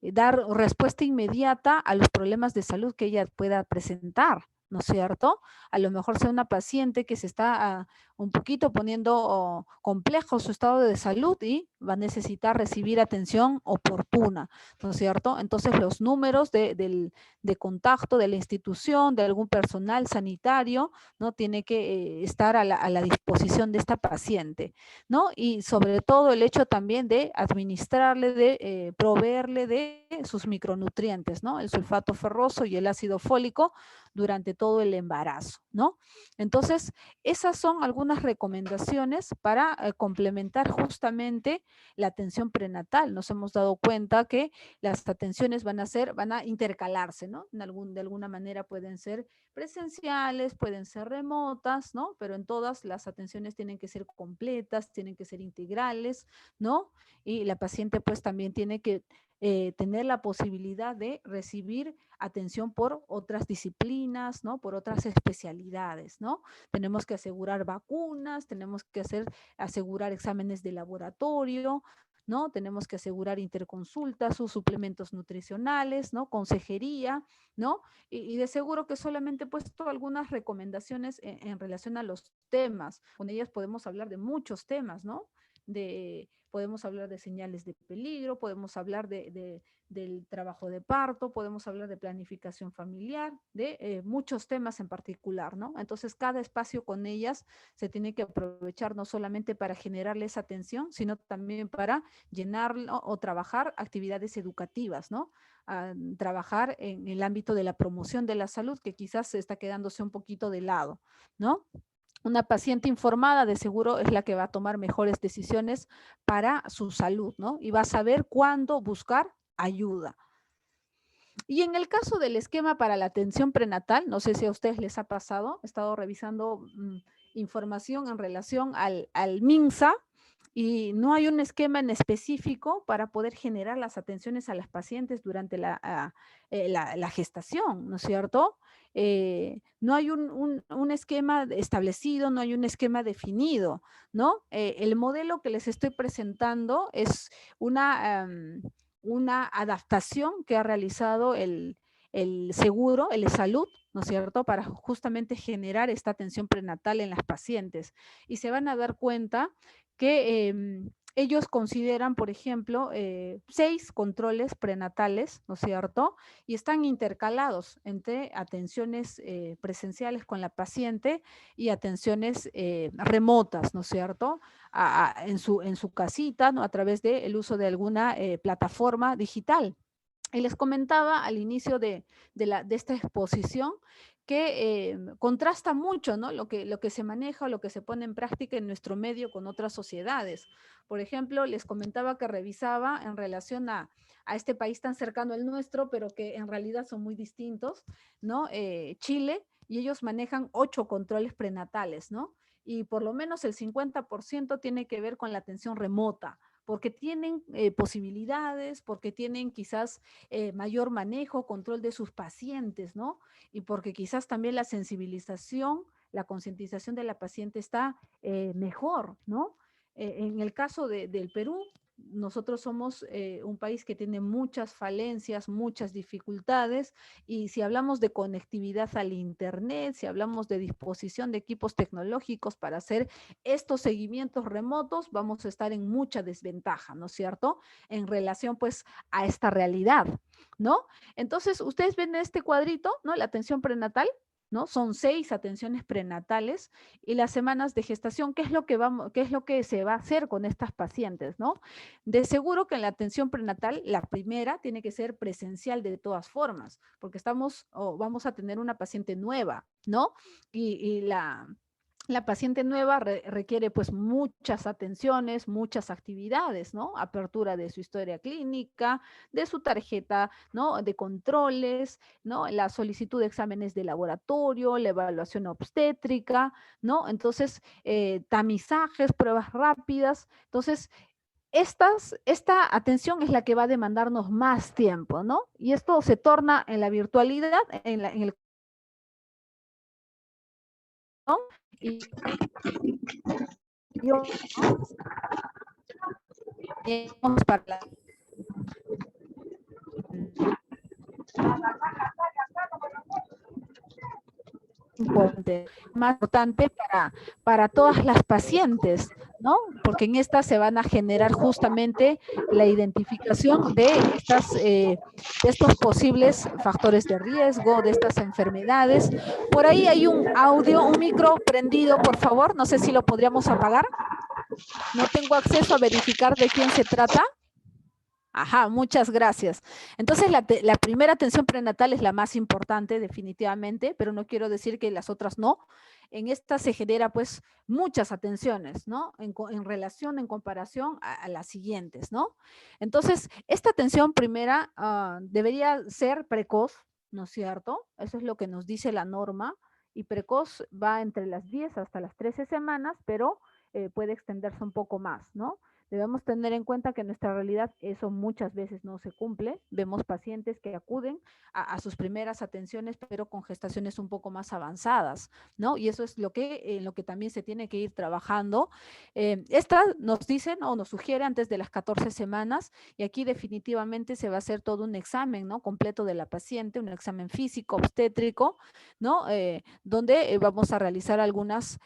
dar respuesta inmediata a los problemas de salud que ella pueda presentar, ¿no es cierto? A lo mejor sea una paciente que se está un poquito poniendo complejo su estado de salud y va a necesitar recibir atención oportuna, ¿no es cierto? Entonces los números de contacto de la institución, de algún personal sanitario, ¿no? Tiene que estar a la disposición de esta paciente, ¿no? Y sobre todo el hecho también de administrarle, de proveerle de sus micronutrientes, ¿no? El sulfato ferroso y el ácido fólico durante todo el embarazo, ¿no? Entonces, esas son algunas recomendaciones para complementar justamente la atención prenatal. Nos hemos dado cuenta que las atenciones van a intercalarse, ¿no? De alguna manera pueden ser presenciales, pueden ser remotas, ¿no? Pero en todas las atenciones tienen que ser completas, tienen que ser integrales, ¿no? Y la paciente pues también tiene que tener la posibilidad de recibir atención por otras disciplinas, ¿no? Por otras especialidades, ¿no? Tenemos que asegurar vacunas, tenemos que asegurar exámenes de laboratorio, ¿no? Tenemos que asegurar interconsultas, sus suplementos nutricionales, ¿no? Consejería, ¿no? Y de seguro que solamente he puesto algunas recomendaciones en relación a los temas. Con ellas podemos hablar de muchos temas, ¿no? Podemos hablar de señales de peligro, podemos hablar del trabajo de parto, podemos hablar de planificación familiar, de muchos temas en particular, ¿no? Entonces, cada espacio con ellas se tiene que aprovechar no solamente para generarles atención, sino también para llenarlo o trabajar actividades educativas, ¿no? A trabajar en el ámbito de la promoción de la salud, que quizás está quedándose un poquito de lado, ¿no? Una paciente informada de seguro es la que va a tomar mejores decisiones para su salud, ¿no? Y va a saber cuándo buscar ayuda. Y en el caso del esquema para la atención prenatal, no sé si a ustedes les ha pasado, he estado revisando información en relación al MINSA y no hay un esquema en específico para poder generar las atenciones a las pacientes durante la gestación, ¿no es cierto? No hay un esquema establecido, no hay un esquema definido, ¿no? El modelo que les estoy presentando es una adaptación que ha realizado el seguro, el salud, ¿no es cierto?, para justamente generar esta atención prenatal en las pacientes. Y se van a dar cuenta que ellos consideran, por ejemplo, 6 controles prenatales, ¿no es cierto? Y están intercalados entre atenciones presenciales con la paciente y atenciones remotas, ¿no es cierto? En su casita, ¿no? A través del uso de alguna plataforma digital. Y les comentaba al inicio de esta exposición que contrasta mucho, ¿no? Lo que se maneja o lo que se pone en práctica en nuestro medio con otras sociedades. Por ejemplo, les comentaba que revisaba en relación a este país tan cercano al nuestro, pero que en realidad son muy distintos, ¿no? Chile, y ellos manejan 8 controles prenatales, ¿no? Y por lo menos el 50% tiene que ver con la atención remota, porque tienen posibilidades, porque tienen quizás mayor manejo, control de sus pacientes, ¿no? Y porque quizás también la sensibilización, la concientización de la paciente está mejor, ¿no? En el caso del Perú, nosotros somos un país que tiene muchas falencias, muchas dificultades, y si hablamos de conectividad al Internet, si hablamos de disposición de equipos tecnológicos para hacer estos seguimientos remotos, vamos a estar en mucha desventaja, ¿no es cierto? En relación pues a esta realidad, ¿no? Entonces, ustedes ven este cuadrito, ¿no? La atención prenatal, ¿no? Son 6 atenciones prenatales y las semanas de gestación, ¿qué es lo que qué es lo que se va a hacer con estas pacientes, ¿no? De seguro que en la atención prenatal, la primera tiene que ser presencial de todas formas, porque estamos o vamos a tener una paciente nueva, ¿no? Y la paciente nueva requiere pues muchas atenciones, muchas actividades, ¿no? Apertura de su historia clínica, de su tarjeta, ¿no? De controles, ¿no? La solicitud de exámenes de laboratorio, la evaluación obstétrica, ¿no? Entonces, tamizajes, pruebas rápidas. Entonces, esta atención es la que va a demandarnos más tiempo, ¿no? Y esto se torna en la virtualidad, en el, ¿no? Y yo, ¿no? Para la más importante para todas las pacientes, ¿no? Porque en esta se van a generar justamente la identificación de estos posibles factores de riesgo, de estas enfermedades. Por ahí hay un audio, un micro prendido, por favor, no sé si lo podríamos apagar. No tengo acceso a verificar de quién se trata. Ajá, muchas gracias. Entonces, la primera atención prenatal es la más importante, definitivamente, pero no quiero decir que las otras no. En esta se genera, pues, muchas atenciones, ¿no? En relación, en comparación a las siguientes, ¿no? Entonces, esta atención primera debería ser precoz, ¿no es cierto? Eso es lo que nos dice la norma, y precoz va entre las 10 hasta las 13 semanas, pero puede extenderse un poco más, ¿no? Debemos tener en cuenta que en nuestra realidad eso muchas veces no se cumple. Vemos pacientes que acuden a sus primeras atenciones, pero con gestaciones un poco más avanzadas, ¿no? Y eso es lo que también se tiene que ir trabajando. Esta nos dicen o nos sugiere antes de las 14 semanas, y aquí definitivamente se va a hacer todo un examen, ¿no? Completo de la paciente, un examen físico, obstétrico, ¿no? Donde vamos a realizar algunas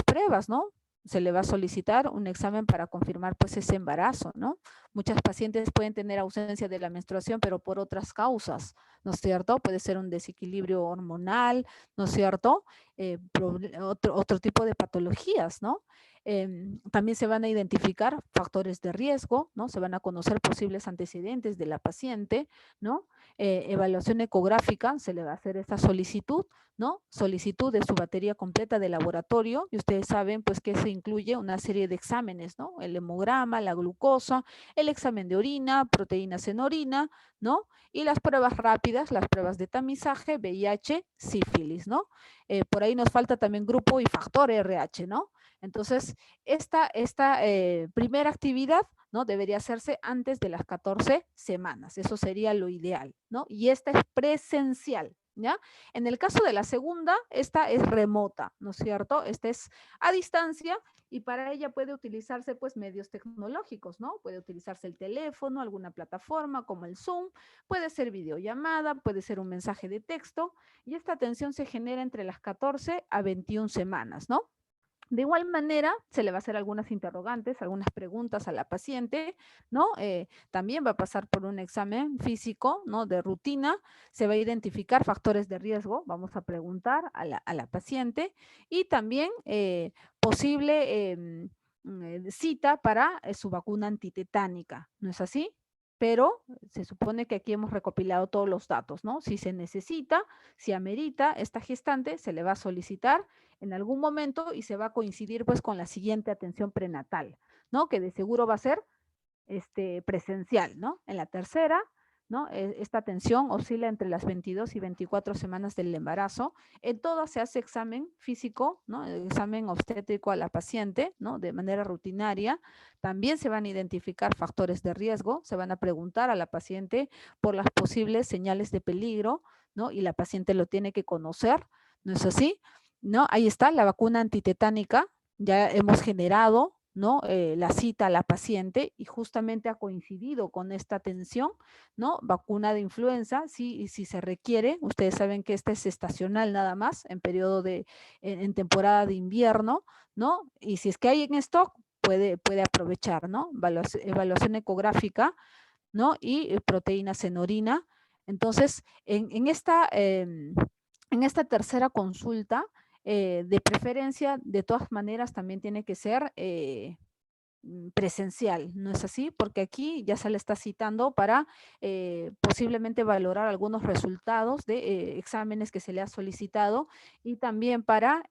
pruebas, ¿no? Se le va a solicitar un examen para confirmar pues ese embarazo, ¿no? Muchas pacientes pueden tener ausencia de la menstruación, pero por otras causas, ¿no es cierto? Puede ser un desequilibrio hormonal, ¿no es cierto? Otro tipo de patologías, ¿no? También se van a identificar factores de riesgo, ¿no? Se van a conocer posibles antecedentes de la paciente, ¿no? Evaluación ecográfica, se le va a hacer esta solicitud, ¿no? Solicitud de su batería completa de laboratorio, y ustedes saben pues que se incluye una serie de exámenes, ¿no? El hemograma, la glucosa, el examen de orina, proteínas en orina, ¿no? Y las pruebas rápidas, las pruebas de tamizaje, VIH, sífilis, ¿no? Por ahí nos falta también grupo y factor RH, ¿no? Entonces, esta primera actividad, ¿no? Debería hacerse antes de las 14 semanas, eso sería lo ideal, ¿no? Y esta es presencial, ¿ya? En el caso de la segunda, esta es remota, ¿no es cierto? Esta es a distancia, y para ella puede utilizarse pues medios tecnológicos, ¿no? Puede utilizarse el teléfono, alguna plataforma como el Zoom, puede ser videollamada, puede ser un mensaje de texto, y esta atención se genera entre las 14 a 21 semanas, ¿no? De igual manera, se le va a hacer algunas interrogantes, algunas preguntas a la paciente, ¿no? También va a pasar por un examen físico, ¿no? De rutina, se va a identificar factores de riesgo, vamos a preguntar a la paciente, y también posible cita para su vacuna antitetánica, ¿no es así? pero se supone que aquí hemos recopilado todos los datos, ¿no? Si se necesita, si amerita esta gestante, se le va a solicitar en algún momento y se va a coincidir pues con la siguiente atención prenatal, ¿no? Que de seguro va a ser presencial, ¿no? En la tercera, ¿no? Esta atención oscila entre las 22 y 24 semanas del embarazo. En todas se hace examen físico, ¿no? El examen obstétrico a la paciente, ¿no? De manera rutinaria. También se van a identificar factores de riesgo, se van a preguntar a la paciente por las posibles señales de peligro, ¿no? Y la paciente lo tiene que conocer, ¿no es así? ¿No? Ahí está la vacuna antitetánica, ya hemos generado, ¿no? La cita a la paciente y justamente ha coincidido con esta atención, ¿no? Vacuna de influenza, sí, si se requiere, ustedes saben que esta es estacional nada más, en periodo en temporada de invierno, ¿no? Y si es que hay en stock, puede aprovechar, ¿no? Evaluación ecográfica, ¿no? Y proteínas en orina. Entonces, en esta tercera consulta, de preferencia, de todas maneras, también tiene que ser presencial, ¿no es así? Porque aquí ya se le está citando para posiblemente valorar algunos resultados de exámenes que se le ha solicitado y también para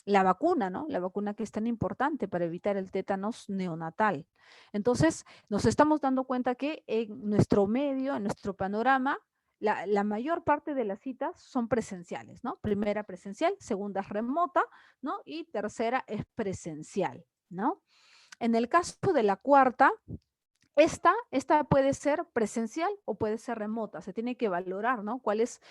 la vacuna, ¿no? La vacuna que es tan importante para evitar el tétanos neonatal. Entonces, nos estamos dando cuenta que en nuestro medio, en nuestro panorama, la mayor parte de las citas son presenciales, ¿no? Primera presencial, segunda remota, ¿no? Y tercera es presencial, ¿no? En el caso de la cuarta, esta puede ser presencial o puede ser remota. Se tiene que valorar, ¿no? Cuáles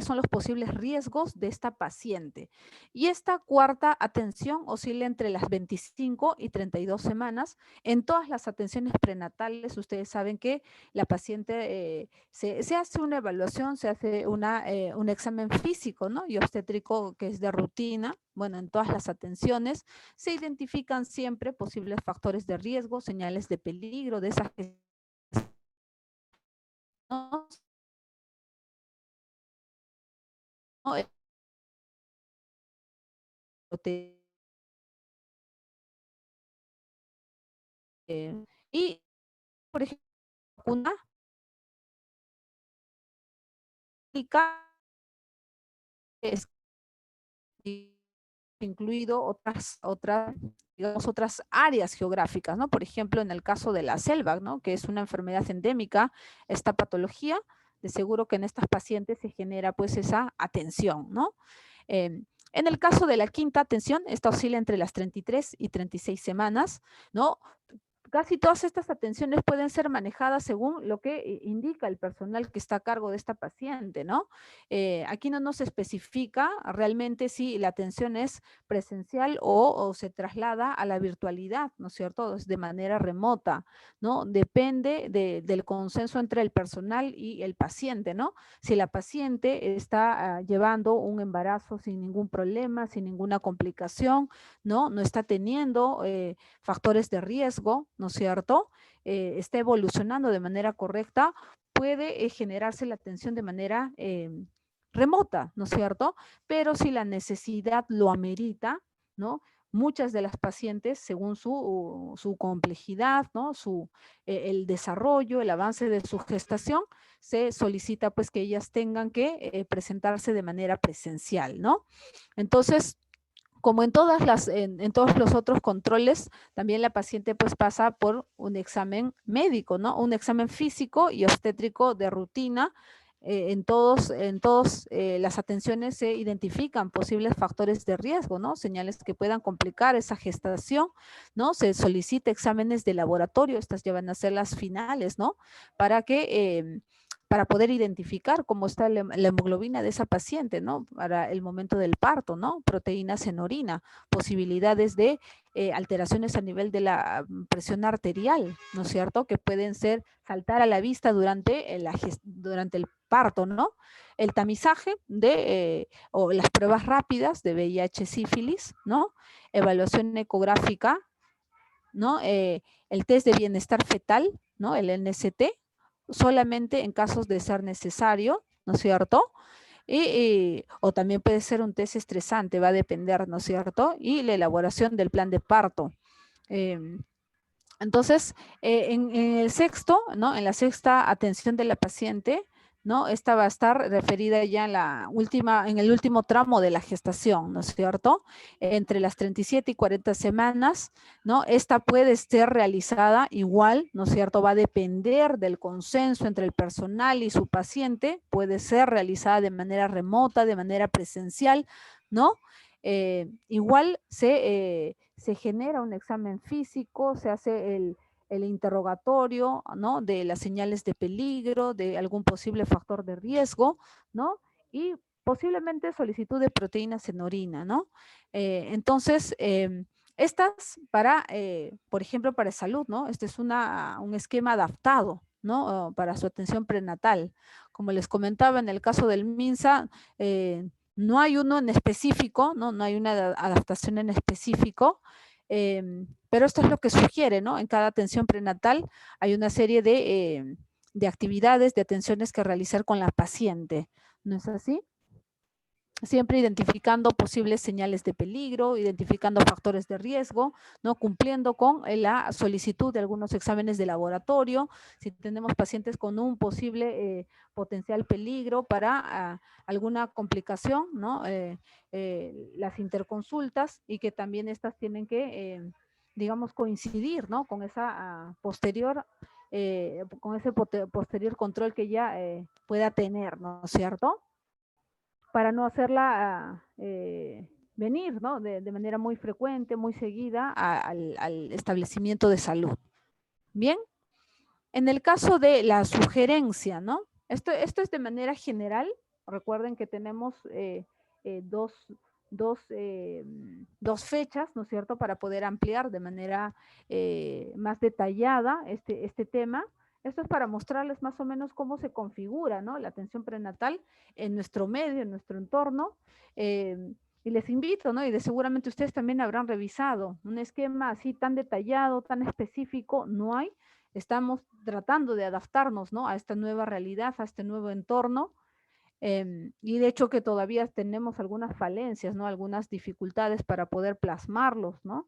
son los posibles riesgos de esta paciente. Y esta cuarta atención oscila entre las 25 y 32 semanas. En todas las atenciones prenatales, ustedes saben que la paciente se hace una evaluación, se hace un examen físico, ¿no? Y obstétrico que es de rutina. Bueno, en todas las atenciones se identifican siempre posibles factores de riesgo, señales de peligro de esa gestión. Y, por ejemplo, vacuna es incluido digamos, otras áreas geográficas, ¿no? Por ejemplo, en el caso de la selva, ¿no? Que es una enfermedad endémica, esta patología, de seguro que en estas pacientes se genera pues esa atención, ¿no? En el caso de la quinta atención, esta oscila entre las 33 y 36 semanas, ¿no? Casi todas estas atenciones pueden ser manejadas según lo que indica el personal que está a cargo de esta paciente, ¿no? Aquí no nos especifica realmente si la atención es presencial o se traslada a la virtualidad, ¿no es cierto? Es de manera remota, ¿no? Depende del consenso entre el personal y el paciente, ¿no? Si la paciente está llevando un embarazo sin ningún problema, sin ninguna complicación, ¿no? No está teniendo factores de riesgo, ¿no es cierto? Está evolucionando de manera correcta, puede generarse la atención de manera remota, ¿no es cierto? Pero si la necesidad lo amerita, ¿no? Muchas de las pacientes, según su complejidad, ¿no? El desarrollo, el avance de su gestación, se solicita pues que ellas tengan que presentarse de manera presencial, ¿no? Entonces, como en todos los otros controles, también la paciente pues pasa por un examen médico, ¿no? Un examen físico y obstétrico de rutina. En todos las atenciones se identifican posibles factores de riesgo, ¿no? Señales que puedan complicar esa gestación, ¿no? Se solicita exámenes de laboratorio, estas ya van a ser las finales, ¿no? Para poder identificar cómo está la hemoglobina de esa paciente, ¿no? Para el momento del parto, ¿no? Proteínas en orina, posibilidades de alteraciones a nivel de la presión arterial, ¿no es cierto? Que pueden saltar a la vista durante el parto, ¿no? El tamizaje o las pruebas rápidas de VIH sífilis, ¿no? Evaluación ecográfica, ¿no? El test de bienestar fetal, ¿no? El NST, solamente en casos de ser necesario, ¿no es cierto? O también puede ser un test estresante, va a depender, ¿no es cierto? Y la elaboración del plan de parto. Entonces, en el sexto, ¿no? En la sexta atención de la paciente, ¿no? Esta va a estar referida ya en el último tramo de la gestación, ¿no es cierto? Entre las 37 y 40 semanas, ¿no? Esta puede ser realizada igual, ¿no es cierto? Va a depender del consenso entre el personal y su paciente, puede ser realizada de manera remota, de manera presencial, ¿no? Igual se genera un examen físico, se hace el interrogatorio, ¿no? De las señales de peligro, de algún posible factor de riesgo, ¿no? Y posiblemente solicitud de proteínas en orina, ¿no? Entonces, estas por ejemplo, para salud, ¿no? Este es un esquema adaptado, ¿no? Para su atención prenatal. Como les comentaba, en el caso del MINSA, no hay uno en específico, ¿no? No hay una adaptación en específico, pero esto es lo que sugiere, ¿no? En cada atención prenatal hay una serie de actividades, de atenciones que realizar con la paciente, ¿no es así? Siempre identificando posibles señales de peligro, identificando factores de riesgo, ¿no? Cumpliendo con la solicitud de algunos exámenes de laboratorio, si tenemos pacientes con un posible potencial peligro para alguna complicación, ¿no? Las interconsultas y que también estas tienen que, digamos, coincidir, ¿no? Con esa con ese posterior control que ya pueda tener, ¿no es cierto? Para no hacerla venir, ¿no? De manera muy frecuente, muy seguida al establecimiento de salud. Bien, en el caso de la sugerencia, ¿no? Esto es de manera general. Recuerden que tenemos dos fechas, ¿no es cierto?, para poder ampliar de manera más detallada este tema. Esto es para mostrarles más o menos cómo se configura, ¿no?, la atención prenatal en nuestro medio, en nuestro entorno. Y les invito, ¿no? Y seguramente ustedes también habrán revisado un esquema así tan detallado, tan específico, no hay. Estamos tratando de adaptarnos, ¿no?, a esta nueva realidad, a este nuevo entorno. Y de hecho que todavía tenemos algunas falencias, ¿no? Algunas dificultades para poder plasmarlos, ¿no?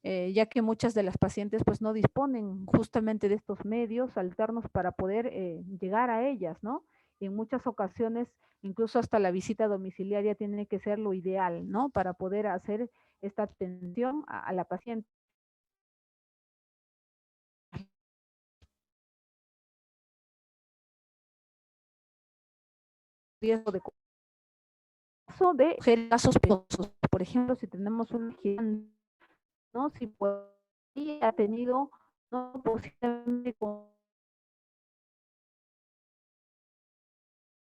Ya que muchas de las pacientes pues no disponen justamente de estos medios alternos para poder llegar a ellas, ¿no? Y en muchas ocasiones, incluso hasta la visita domiciliaria tiene que ser lo ideal, ¿no? Para poder hacer esta atención a la paciente. Riesgo de caso de casos penosos, por ejemplo, si tenemos un gigante, ¿no? Si ha tenido, ¿no?, posiblemente con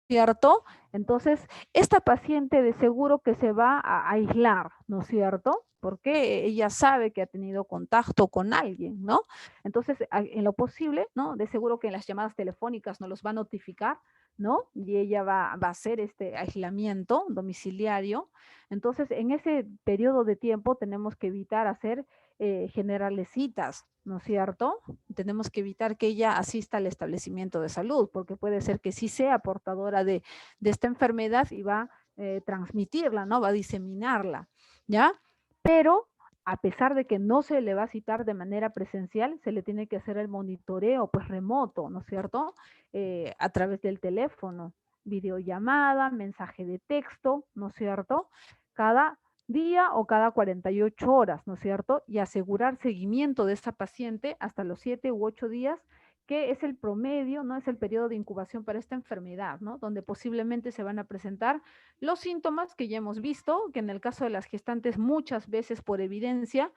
¿cierto? Entonces, esta paciente de seguro que se va a aislar, ¿no es cierto? Porque ella sabe que ha tenido contacto con alguien, ¿no? Entonces, en lo posible, ¿no? De seguro que en las llamadas telefónicas nos los va a notificar, ¿no? Y ella va a hacer este aislamiento domiciliario. Entonces, en ese periodo de tiempo tenemos que evitar hacer generarle citas, ¿no es cierto? Tenemos que evitar que ella asista al establecimiento de salud, porque puede ser que sí sea portadora de esta enfermedad y va a transmitirla, ¿no? Va a diseminarla, ¿ya? Pero a pesar de que no se le va a citar de manera presencial, se le tiene que hacer el monitoreo, pues remoto, ¿no es cierto? A través del teléfono, videollamada, mensaje de texto, ¿no es cierto? Cada día o cada 48 horas, ¿no es cierto? Y asegurar seguimiento de esta paciente hasta los 7 u 8 días, que es el promedio, ¿no? Es el periodo de incubación para esta enfermedad, ¿no? Donde posiblemente se van a presentar los síntomas que ya hemos visto, que en el caso de las gestantes muchas veces por evidencia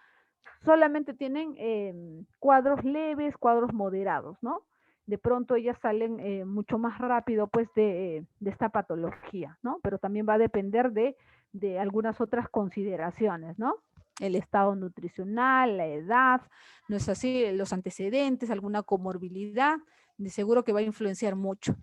solamente tienen cuadros leves, cuadros moderados, ¿no? De pronto ellas salen mucho más rápido pues de esta patología, ¿no? Pero también va a depender de algunas otras consideraciones, ¿no? El estado nutricional, la edad, no es así, los antecedentes, alguna comorbilidad, de seguro que va a influenciar mucho.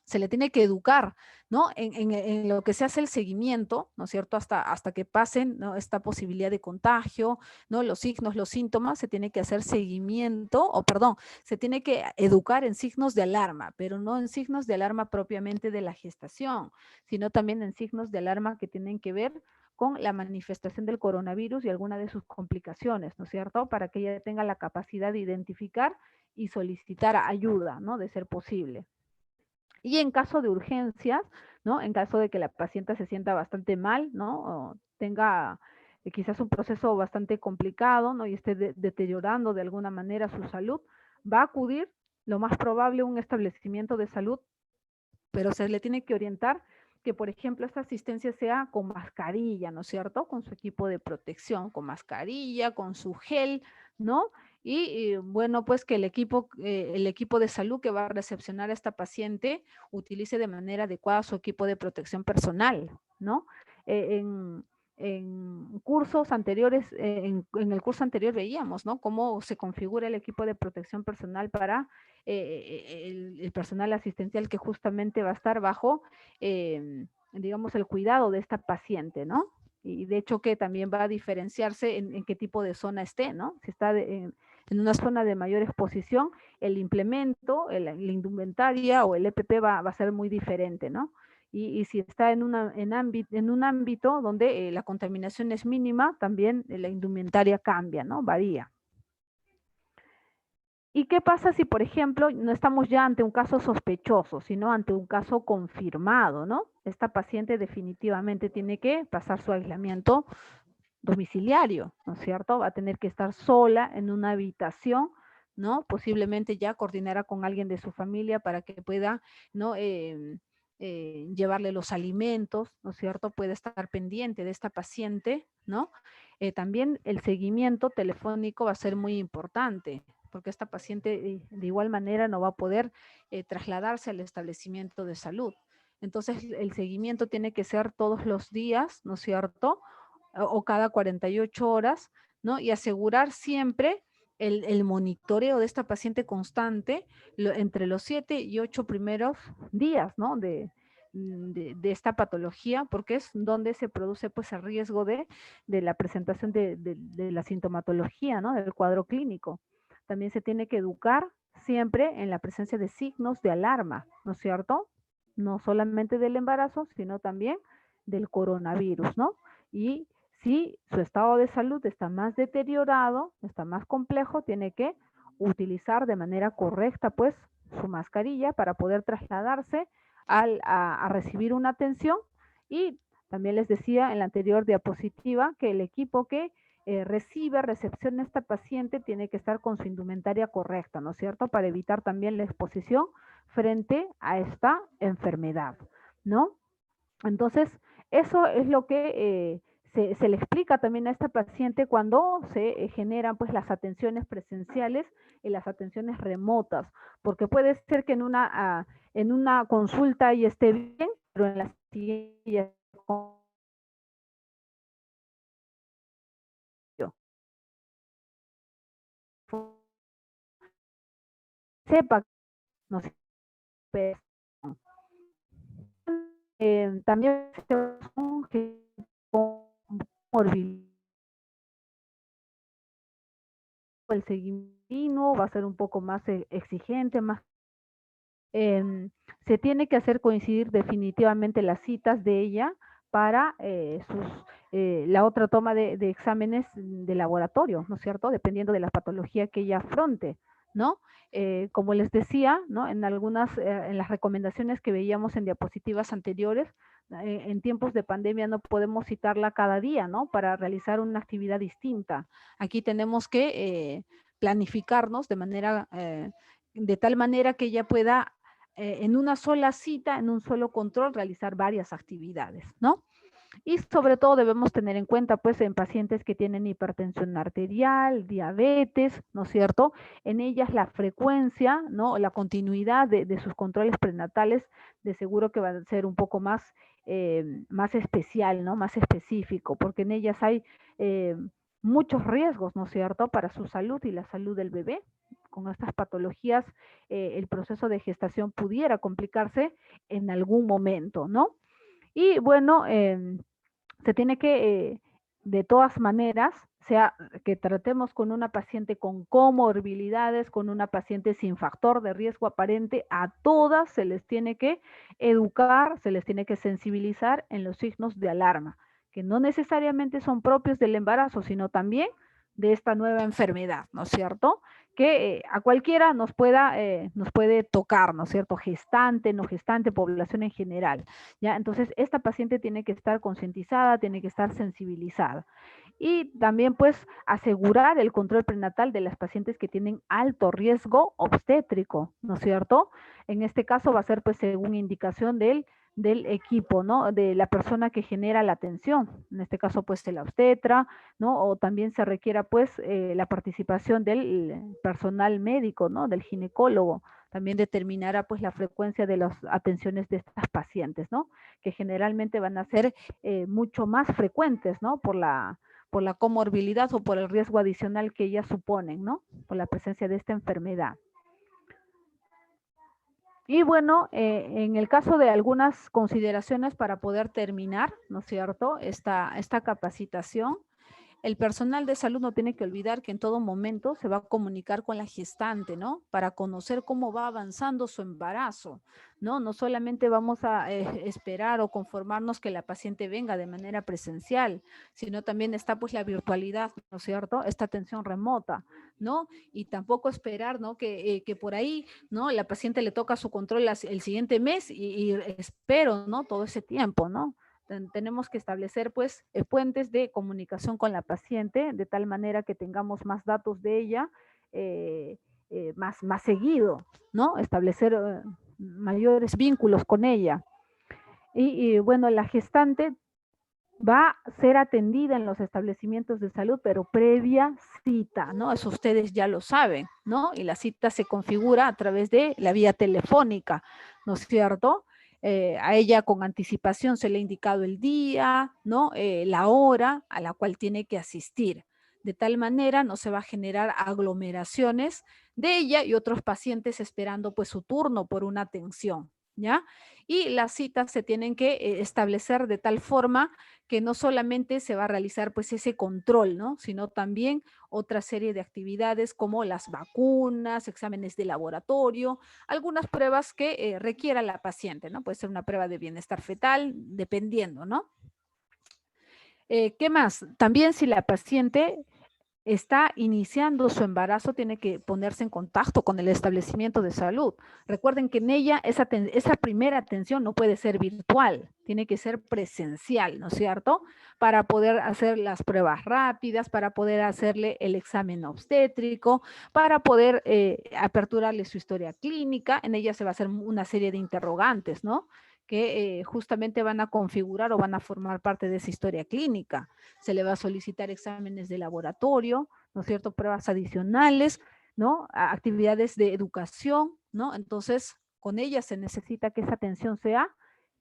Se le tiene que educar, ¿no? En lo que se hace el seguimiento, ¿no es cierto? Hasta que pasen, ¿no?, esta posibilidad de contagio, ¿no? Los signos, los síntomas, se tiene que hacer seguimiento, o perdón, se tiene que educar en signos de alarma, pero no en signos de alarma propiamente de la gestación, sino también en signos de alarma que tienen que ver con la manifestación del coronavirus y alguna de sus complicaciones, ¿no es cierto? Para que ella tenga la capacidad de identificar y solicitar ayuda, ¿no? De ser posible. Y en caso de urgencias, ¿no? En caso de que la paciente se sienta bastante mal, ¿no? O tenga quizás un proceso bastante complicado, ¿no? Y esté deteriorando de alguna manera su salud, va a acudir lo más probable a un establecimiento de salud, pero se le tiene que orientar que, por ejemplo, esta asistencia sea con mascarilla, ¿no es cierto? Con su equipo de protección, con mascarilla, con su gel, ¿no? Y bueno, pues que el equipo de salud que va a recepcionar a esta paciente utilice de manera adecuada su equipo de protección personal, ¿no? En cursos anteriores, en el curso anterior veíamos, ¿no? Cómo se configura el equipo de protección personal para el personal asistencial que justamente va a estar bajo, digamos, el cuidado de esta paciente, ¿no? Y de hecho que también va a diferenciarse en qué tipo de zona esté, ¿no? Si está en una zona de mayor exposición, el implemento, la indumentaria o el EPP va a ser muy diferente, ¿no? Y si está en un ámbito donde la contaminación es mínima, también la indumentaria cambia, ¿no? Varía. ¿Y qué pasa si, por ejemplo, no estamos ya ante un caso sospechoso, sino ante un caso confirmado, ¿no? Esta paciente definitivamente tiene que pasar su aislamiento domiciliario, ¿no es cierto? Va a tener que estar sola en una habitación, ¿no? Posiblemente ya coordinará con alguien de su familia para que pueda, ¿no? Llevarle los alimentos, ¿no es cierto? Puede estar pendiente de esta paciente, ¿no? También el seguimiento telefónico va a ser muy importante, porque esta paciente de igual manera no va a poder trasladarse al establecimiento de salud. Entonces, el seguimiento tiene que ser todos los días, ¿no es cierto? O cada 48 horas, ¿no? Y asegurar siempre el monitoreo de esta paciente constante entre los 7 y 8 primeros días, ¿no? De esta patología, porque es donde se produce pues el riesgo de la presentación de la sintomatología, ¿no? Del cuadro clínico. También se tiene que educar siempre en la presencia de signos de alarma, ¿no es cierto? No solamente del embarazo, sino también del coronavirus, ¿no? Y si su estado de salud está más deteriorado, está más complejo, tiene que utilizar de manera correcta pues su mascarilla para poder trasladarse a recibir una atención. Y también les decía en la anterior diapositiva que el equipo que recepciona a esta paciente tiene que estar con su indumentaria correcta, ¿no es cierto? Para evitar también la exposición frente a esta enfermedad, ¿no? Entonces, eso es lo que se le explica también a esta paciente cuando se generan pues las atenciones presenciales y las atenciones remotas, porque puede ser que en una consulta y esté bien, pero en la siguiente sepa, no sé, también el seguimiento va a ser un poco más exigente, más se tiene que hacer coincidir definitivamente las citas de ella para la otra toma de exámenes de laboratorio, ¿no es cierto? Dependiendo de la patología que ella afronte, ¿no? Como les decía, ¿no? En las recomendaciones que veíamos en diapositivas anteriores, en tiempos de pandemia no podemos citarla cada día, ¿no? Para realizar una actividad distinta. Aquí tenemos que planificarnos de tal manera que ella pueda en una sola cita, en un solo control, realizar varias actividades, ¿no? Y sobre todo debemos tener en cuenta, pues, en pacientes que tienen hipertensión arterial, diabetes, ¿no es cierto? En ellas la frecuencia, ¿no? La continuidad de sus controles prenatales, de seguro que va a ser un poco más especial, ¿no? Más específico, porque en ellas hay muchos riesgos, ¿no es cierto?, para su salud y la salud del bebé. Con estas patologías, el proceso de gestación pudiera complicarse en algún momento, ¿no? Y bueno, se tiene que, de todas maneras, sea que tratemos con una paciente con comorbilidades, con una paciente sin factor de riesgo aparente, a todas se les tiene que educar, se les tiene que sensibilizar en los signos de alarma, que no necesariamente son propios del embarazo, sino también de esta nueva enfermedad, ¿no es cierto? Que a cualquiera nos puede tocar, ¿no es cierto? Gestante, no gestante, población en general, ¿ya? Entonces, esta paciente tiene que estar concientizada, tiene que estar sensibilizada. Y también, pues, asegurar el control prenatal de las pacientes que tienen alto riesgo obstétrico, ¿no es cierto? En este caso va a ser, pues, según indicación del equipo, ¿no? De la persona que genera la atención, en este caso, pues, de la obstetra, ¿no? O también se requiera, pues, la participación del personal médico, ¿no? Del ginecólogo. También determinará, pues, la frecuencia de las atenciones de estas pacientes, ¿no? Que generalmente van a ser mucho más frecuentes, ¿no? Por la comorbilidad o por el riesgo adicional que ellas suponen, ¿no? Por la presencia de esta enfermedad. Y bueno, en el caso de algunas consideraciones para poder terminar, ¿no es cierto?, esta capacitación, el personal de salud no tiene que olvidar que en todo momento se va a comunicar con la gestante, ¿no? Para conocer cómo va avanzando su embarazo, ¿no? No solamente vamos a esperar o conformarnos que la paciente venga de manera presencial, sino también está pues la virtualidad, ¿no es cierto? Esta atención remota, ¿no? Y tampoco esperar, ¿no? Que por ahí, ¿no? La paciente le toca su control el siguiente mes y espero, ¿no? Todo ese tiempo, ¿no? Tenemos que establecer pues puentes de comunicación con la paciente de tal manera que tengamos más datos de ella más seguido, ¿no? Establecer mayores vínculos con ella. Y bueno, la gestante va a ser atendida en los establecimientos de salud, pero previa cita, ¿no? Eso ustedes ya lo saben, ¿no? Y la cita se configura a través de la vía telefónica, ¿no es cierto? A ella con anticipación se le ha indicado el día, ¿no? La hora a la cual tiene que asistir. De tal manera no se va a generar aglomeraciones de ella y otros pacientes esperando pues su turno por una atención, ¿ya? Y las citas se tienen que establecer de tal forma que no solamente se va a realizar pues ese control, ¿no? Sino también otra serie de actividades como las vacunas, exámenes de laboratorio, algunas pruebas que requiera la paciente, ¿no? Puede ser una prueba de bienestar fetal, dependiendo, ¿no? ¿Qué más? También si la paciente está iniciando su embarazo, tiene que ponerse en contacto con el establecimiento de salud. Recuerden que en ella esa primera atención no puede ser virtual, tiene que ser presencial, ¿no es cierto? Para poder hacer las pruebas rápidas, para poder hacerle el examen obstétrico, para poder aperturarle su historia clínica. En ella se va a hacer una serie de interrogantes, ¿no? Que justamente van a configurar o van a formar parte de esa historia clínica. Se le va a solicitar exámenes de laboratorio, ¿no es cierto? Pruebas adicionales, ¿no? Actividades de educación, ¿no? Entonces, con ella se necesita que esa atención sea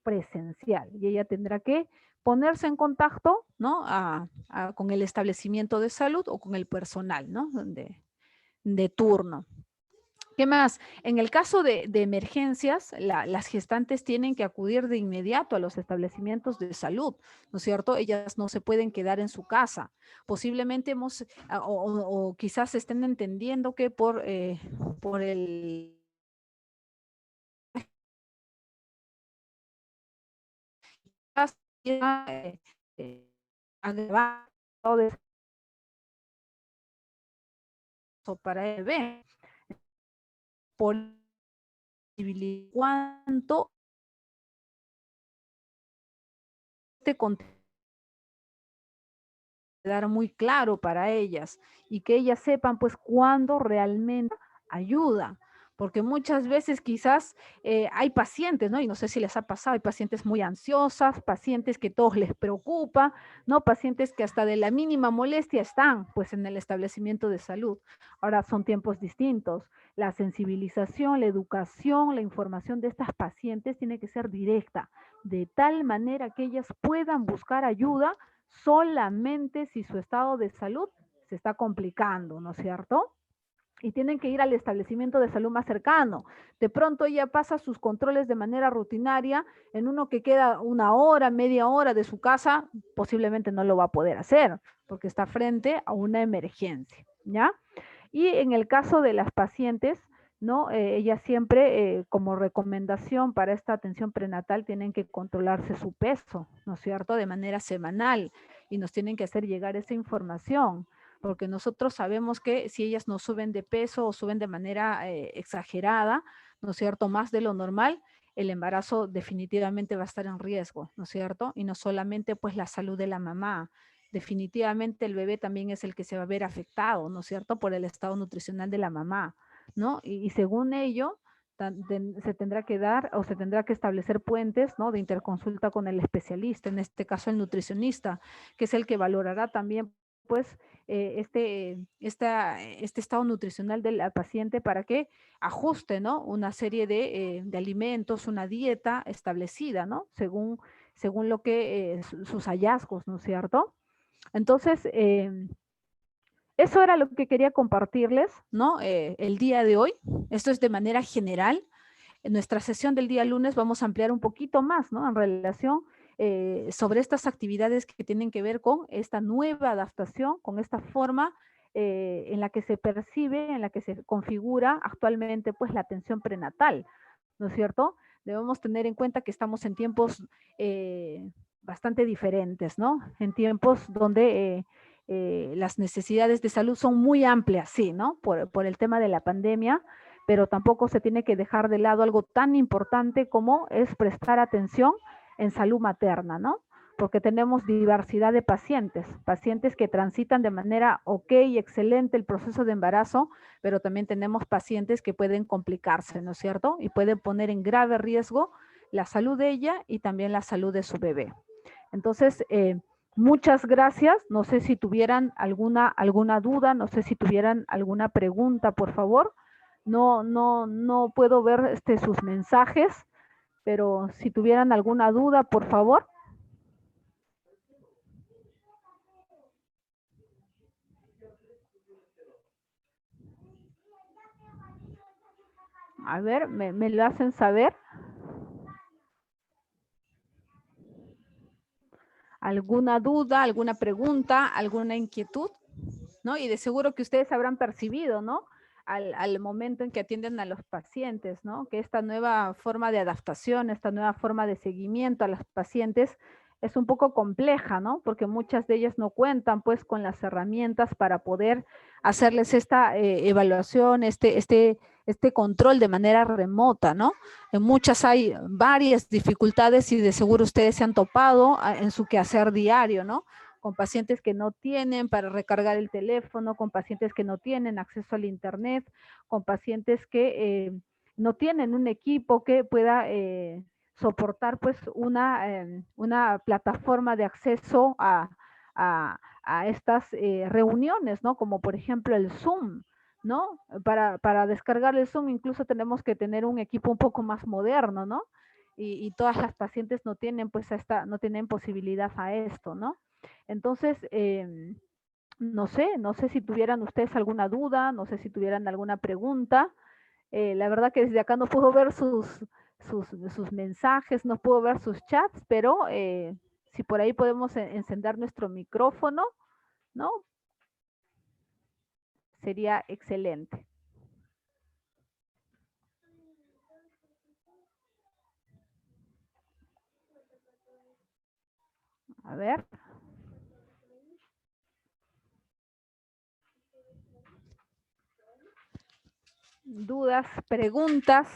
presencial y ella tendrá que ponerse en contacto, ¿no? Con el establecimiento de salud o con el personal, ¿no? De turno. ¿Qué más? En el caso de emergencias, las gestantes tienen que acudir de inmediato a los establecimientos de salud, ¿no es cierto? Ellas no se pueden quedar en su casa. Posiblemente o quizás estén entendiendo que por el agravado de eso para el bebé, por cuánto te quedar muy claro para ellas y que ellas sepan pues cuándo realmente ayuda, porque muchas veces quizás hay pacientes, ¿no? Y no sé si les ha pasado, hay pacientes muy ansiosas, pacientes que todos les preocupa, ¿no? Pacientes que hasta de la mínima molestia están pues en el establecimiento de salud. Ahora son tiempos distintos. La sensibilización, la educación, la información de estas pacientes tiene que ser directa, de tal manera que ellas puedan buscar ayuda solamente si su estado de salud se está complicando, ¿no es cierto? Y tienen que ir al establecimiento de salud más cercano. De pronto ella pasa sus controles de manera rutinaria en uno que queda una hora, media hora de su casa, posiblemente no lo va a poder hacer porque está frente a una emergencia, ¿ya? Y en el caso de las pacientes, ¿no? Ellas siempre, como recomendación para esta atención prenatal, tienen que controlarse su peso, ¿no es cierto?, de manera semanal, y nos tienen que hacer llegar esa información, porque nosotros sabemos que si ellas no suben de peso o suben de manera exagerada, ¿no es cierto?, más de lo normal, el embarazo definitivamente va a estar en riesgo, ¿no es cierto? Y no solamente pues la salud de la mamá, definitivamente el bebé también es el que se va a ver afectado, ¿no es cierto?, por el estado nutricional de la mamá, ¿no? Y según ello, se tendrá que dar o se tendrá que establecer puentes, ¿no?, de interconsulta con el especialista, en este caso el nutricionista, que es el que valorará también, pues, este estado nutricional del paciente para que ajuste, ¿no?, una serie de alimentos, una dieta establecida, ¿no?, según lo que sus hallazgos, ¿no es cierto? Entonces, eso era lo que quería compartirles, ¿no? El día de hoy. Esto es de manera general. En nuestra sesión del día lunes vamos a ampliar un poquito más, ¿no?, en relación sobre estas actividades que tienen que ver con esta nueva adaptación, con esta forma en la que se percibe, en la que se configura actualmente pues la atención prenatal, ¿no es cierto? Debemos tener en cuenta que estamos en tiempos bastante diferentes, ¿no? En tiempos donde las necesidades de salud son muy amplias, sí, ¿no? Por el tema de la pandemia, pero tampoco se tiene que dejar de lado algo tan importante como es prestar atención en salud materna, ¿no? Porque tenemos diversidad de pacientes, pacientes que transitan de manera ok y excelente el proceso de embarazo, pero también tenemos pacientes que pueden complicarse, ¿no es cierto? Y pueden poner en grave riesgo la salud de ella y también la salud de su bebé. Entonces, muchas gracias. No sé si tuvieran alguna duda, no sé si tuvieran alguna pregunta, por favor. No puedo ver sus mensajes, pero si tuvieran alguna duda, por favor. A ver, me lo hacen saber. ¿Alguna duda, alguna pregunta, alguna inquietud? ¿No? Y de seguro que ustedes habrán percibido, ¿no?, al momento en que atienden a los pacientes, ¿no?, que esta nueva forma de adaptación, esta nueva forma de seguimiento a los pacientes es un poco compleja, ¿no?, porque muchas de ellas no cuentan pues con las herramientas para poder hacerles esta evaluación, este control de manera remota, ¿no? En muchas hay varias dificultades y de seguro ustedes se han topado en su quehacer diario, ¿no?, con pacientes que no tienen para recargar el teléfono, con pacientes que no tienen acceso al internet, con pacientes que no tienen un equipo que pueda soportar pues una plataforma de acceso a estas reuniones, ¿no? Como por ejemplo el Zoom, ¿no? Para descargar el Zoom incluso tenemos que tener un equipo un poco más moderno, ¿no? Y todas las pacientes no tienen pues no tienen posibilidad a esto, ¿no? Entonces, no sé si tuvieran ustedes alguna duda, no sé si tuvieran alguna pregunta. La verdad que desde acá no puedo ver sus mensajes, no puedo ver sus chats, pero si por ahí podemos encender nuestro micrófono, ¿no? Sería excelente. A ver. Dudas, preguntas.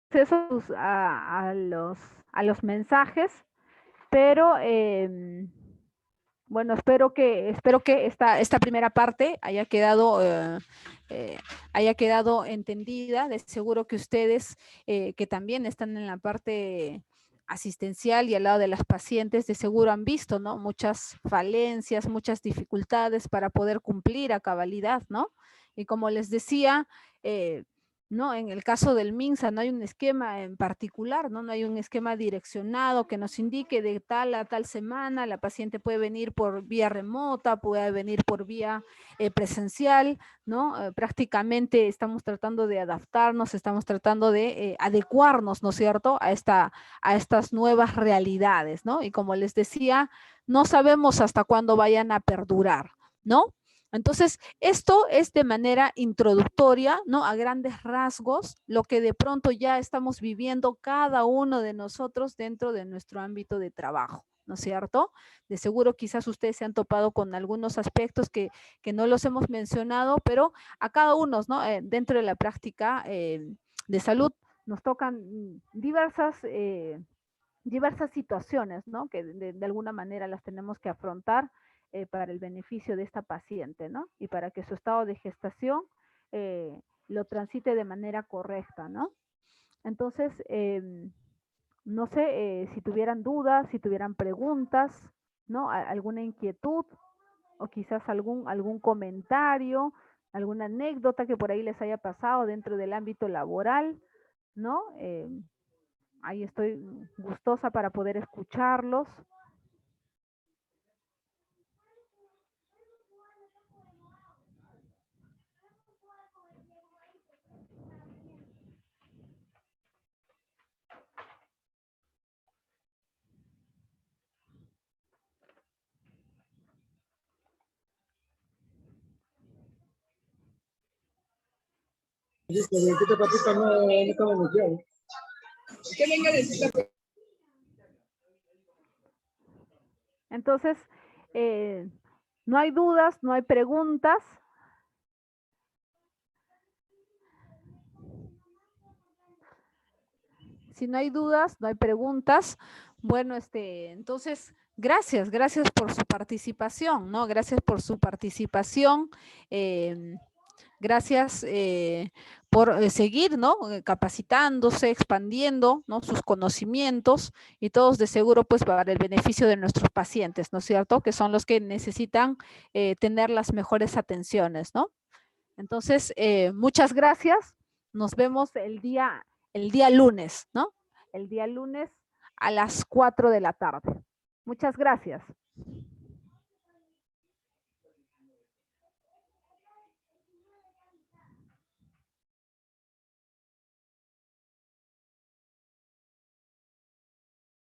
Acceso a los mensajes, pero bueno, espero que esta primera parte haya quedado entendida. De seguro que ustedes que también están en la parte asistencial y al lado de las pacientes, de seguro han visto, ¿no?, muchas falencias, muchas dificultades para poder cumplir a cabalidad, ¿no? Y como les decía, ¿no? En el caso del MINSA no hay un esquema en particular, ¿no? No hay un esquema direccionado que nos indique de tal a tal semana, la paciente puede venir por vía remota, puede venir por vía presencial, ¿no? Prácticamente estamos tratando de adaptarnos, estamos tratando de adecuarnos, ¿no es cierto?, a estas nuevas realidades, ¿no? Y como les decía, no sabemos hasta cuándo vayan a perdurar, ¿no? Entonces, esto es de manera introductoria, ¿no? A grandes rasgos, lo que de pronto ya estamos viviendo cada uno de nosotros dentro de nuestro ámbito de trabajo, ¿no es cierto? De seguro quizás ustedes se han topado con algunos aspectos que no los hemos mencionado, pero a cada uno, ¿no? Dentro de la práctica de salud nos tocan diversas situaciones, ¿no? Que de alguna manera las tenemos que afrontar para el beneficio de esta paciente, ¿no? Y para que su estado de gestación lo transite de manera correcta, ¿no? Entonces, no sé si tuvieran dudas, si tuvieran preguntas, ¿no? Alguna inquietud o quizás algún comentario, alguna anécdota que por ahí les haya pasado dentro del ámbito laboral, ¿no? Ahí estoy gustosa para poder escucharlos. Entonces, no hay dudas, no hay preguntas. Si no hay dudas, no hay preguntas. Bueno, entonces, gracias por su participación, ¿no? Gracias por su participación. Gracias por seguir, ¿no? Capacitándose, expandiendo, ¿no? Sus conocimientos y todos de seguro, pues, para el beneficio de nuestros pacientes, ¿no es cierto? Que son los que necesitan tener las mejores atenciones, ¿no? Entonces, muchas gracias. Nos vemos el día lunes, ¿no? El día lunes a las 4 de la tarde. Muchas gracias.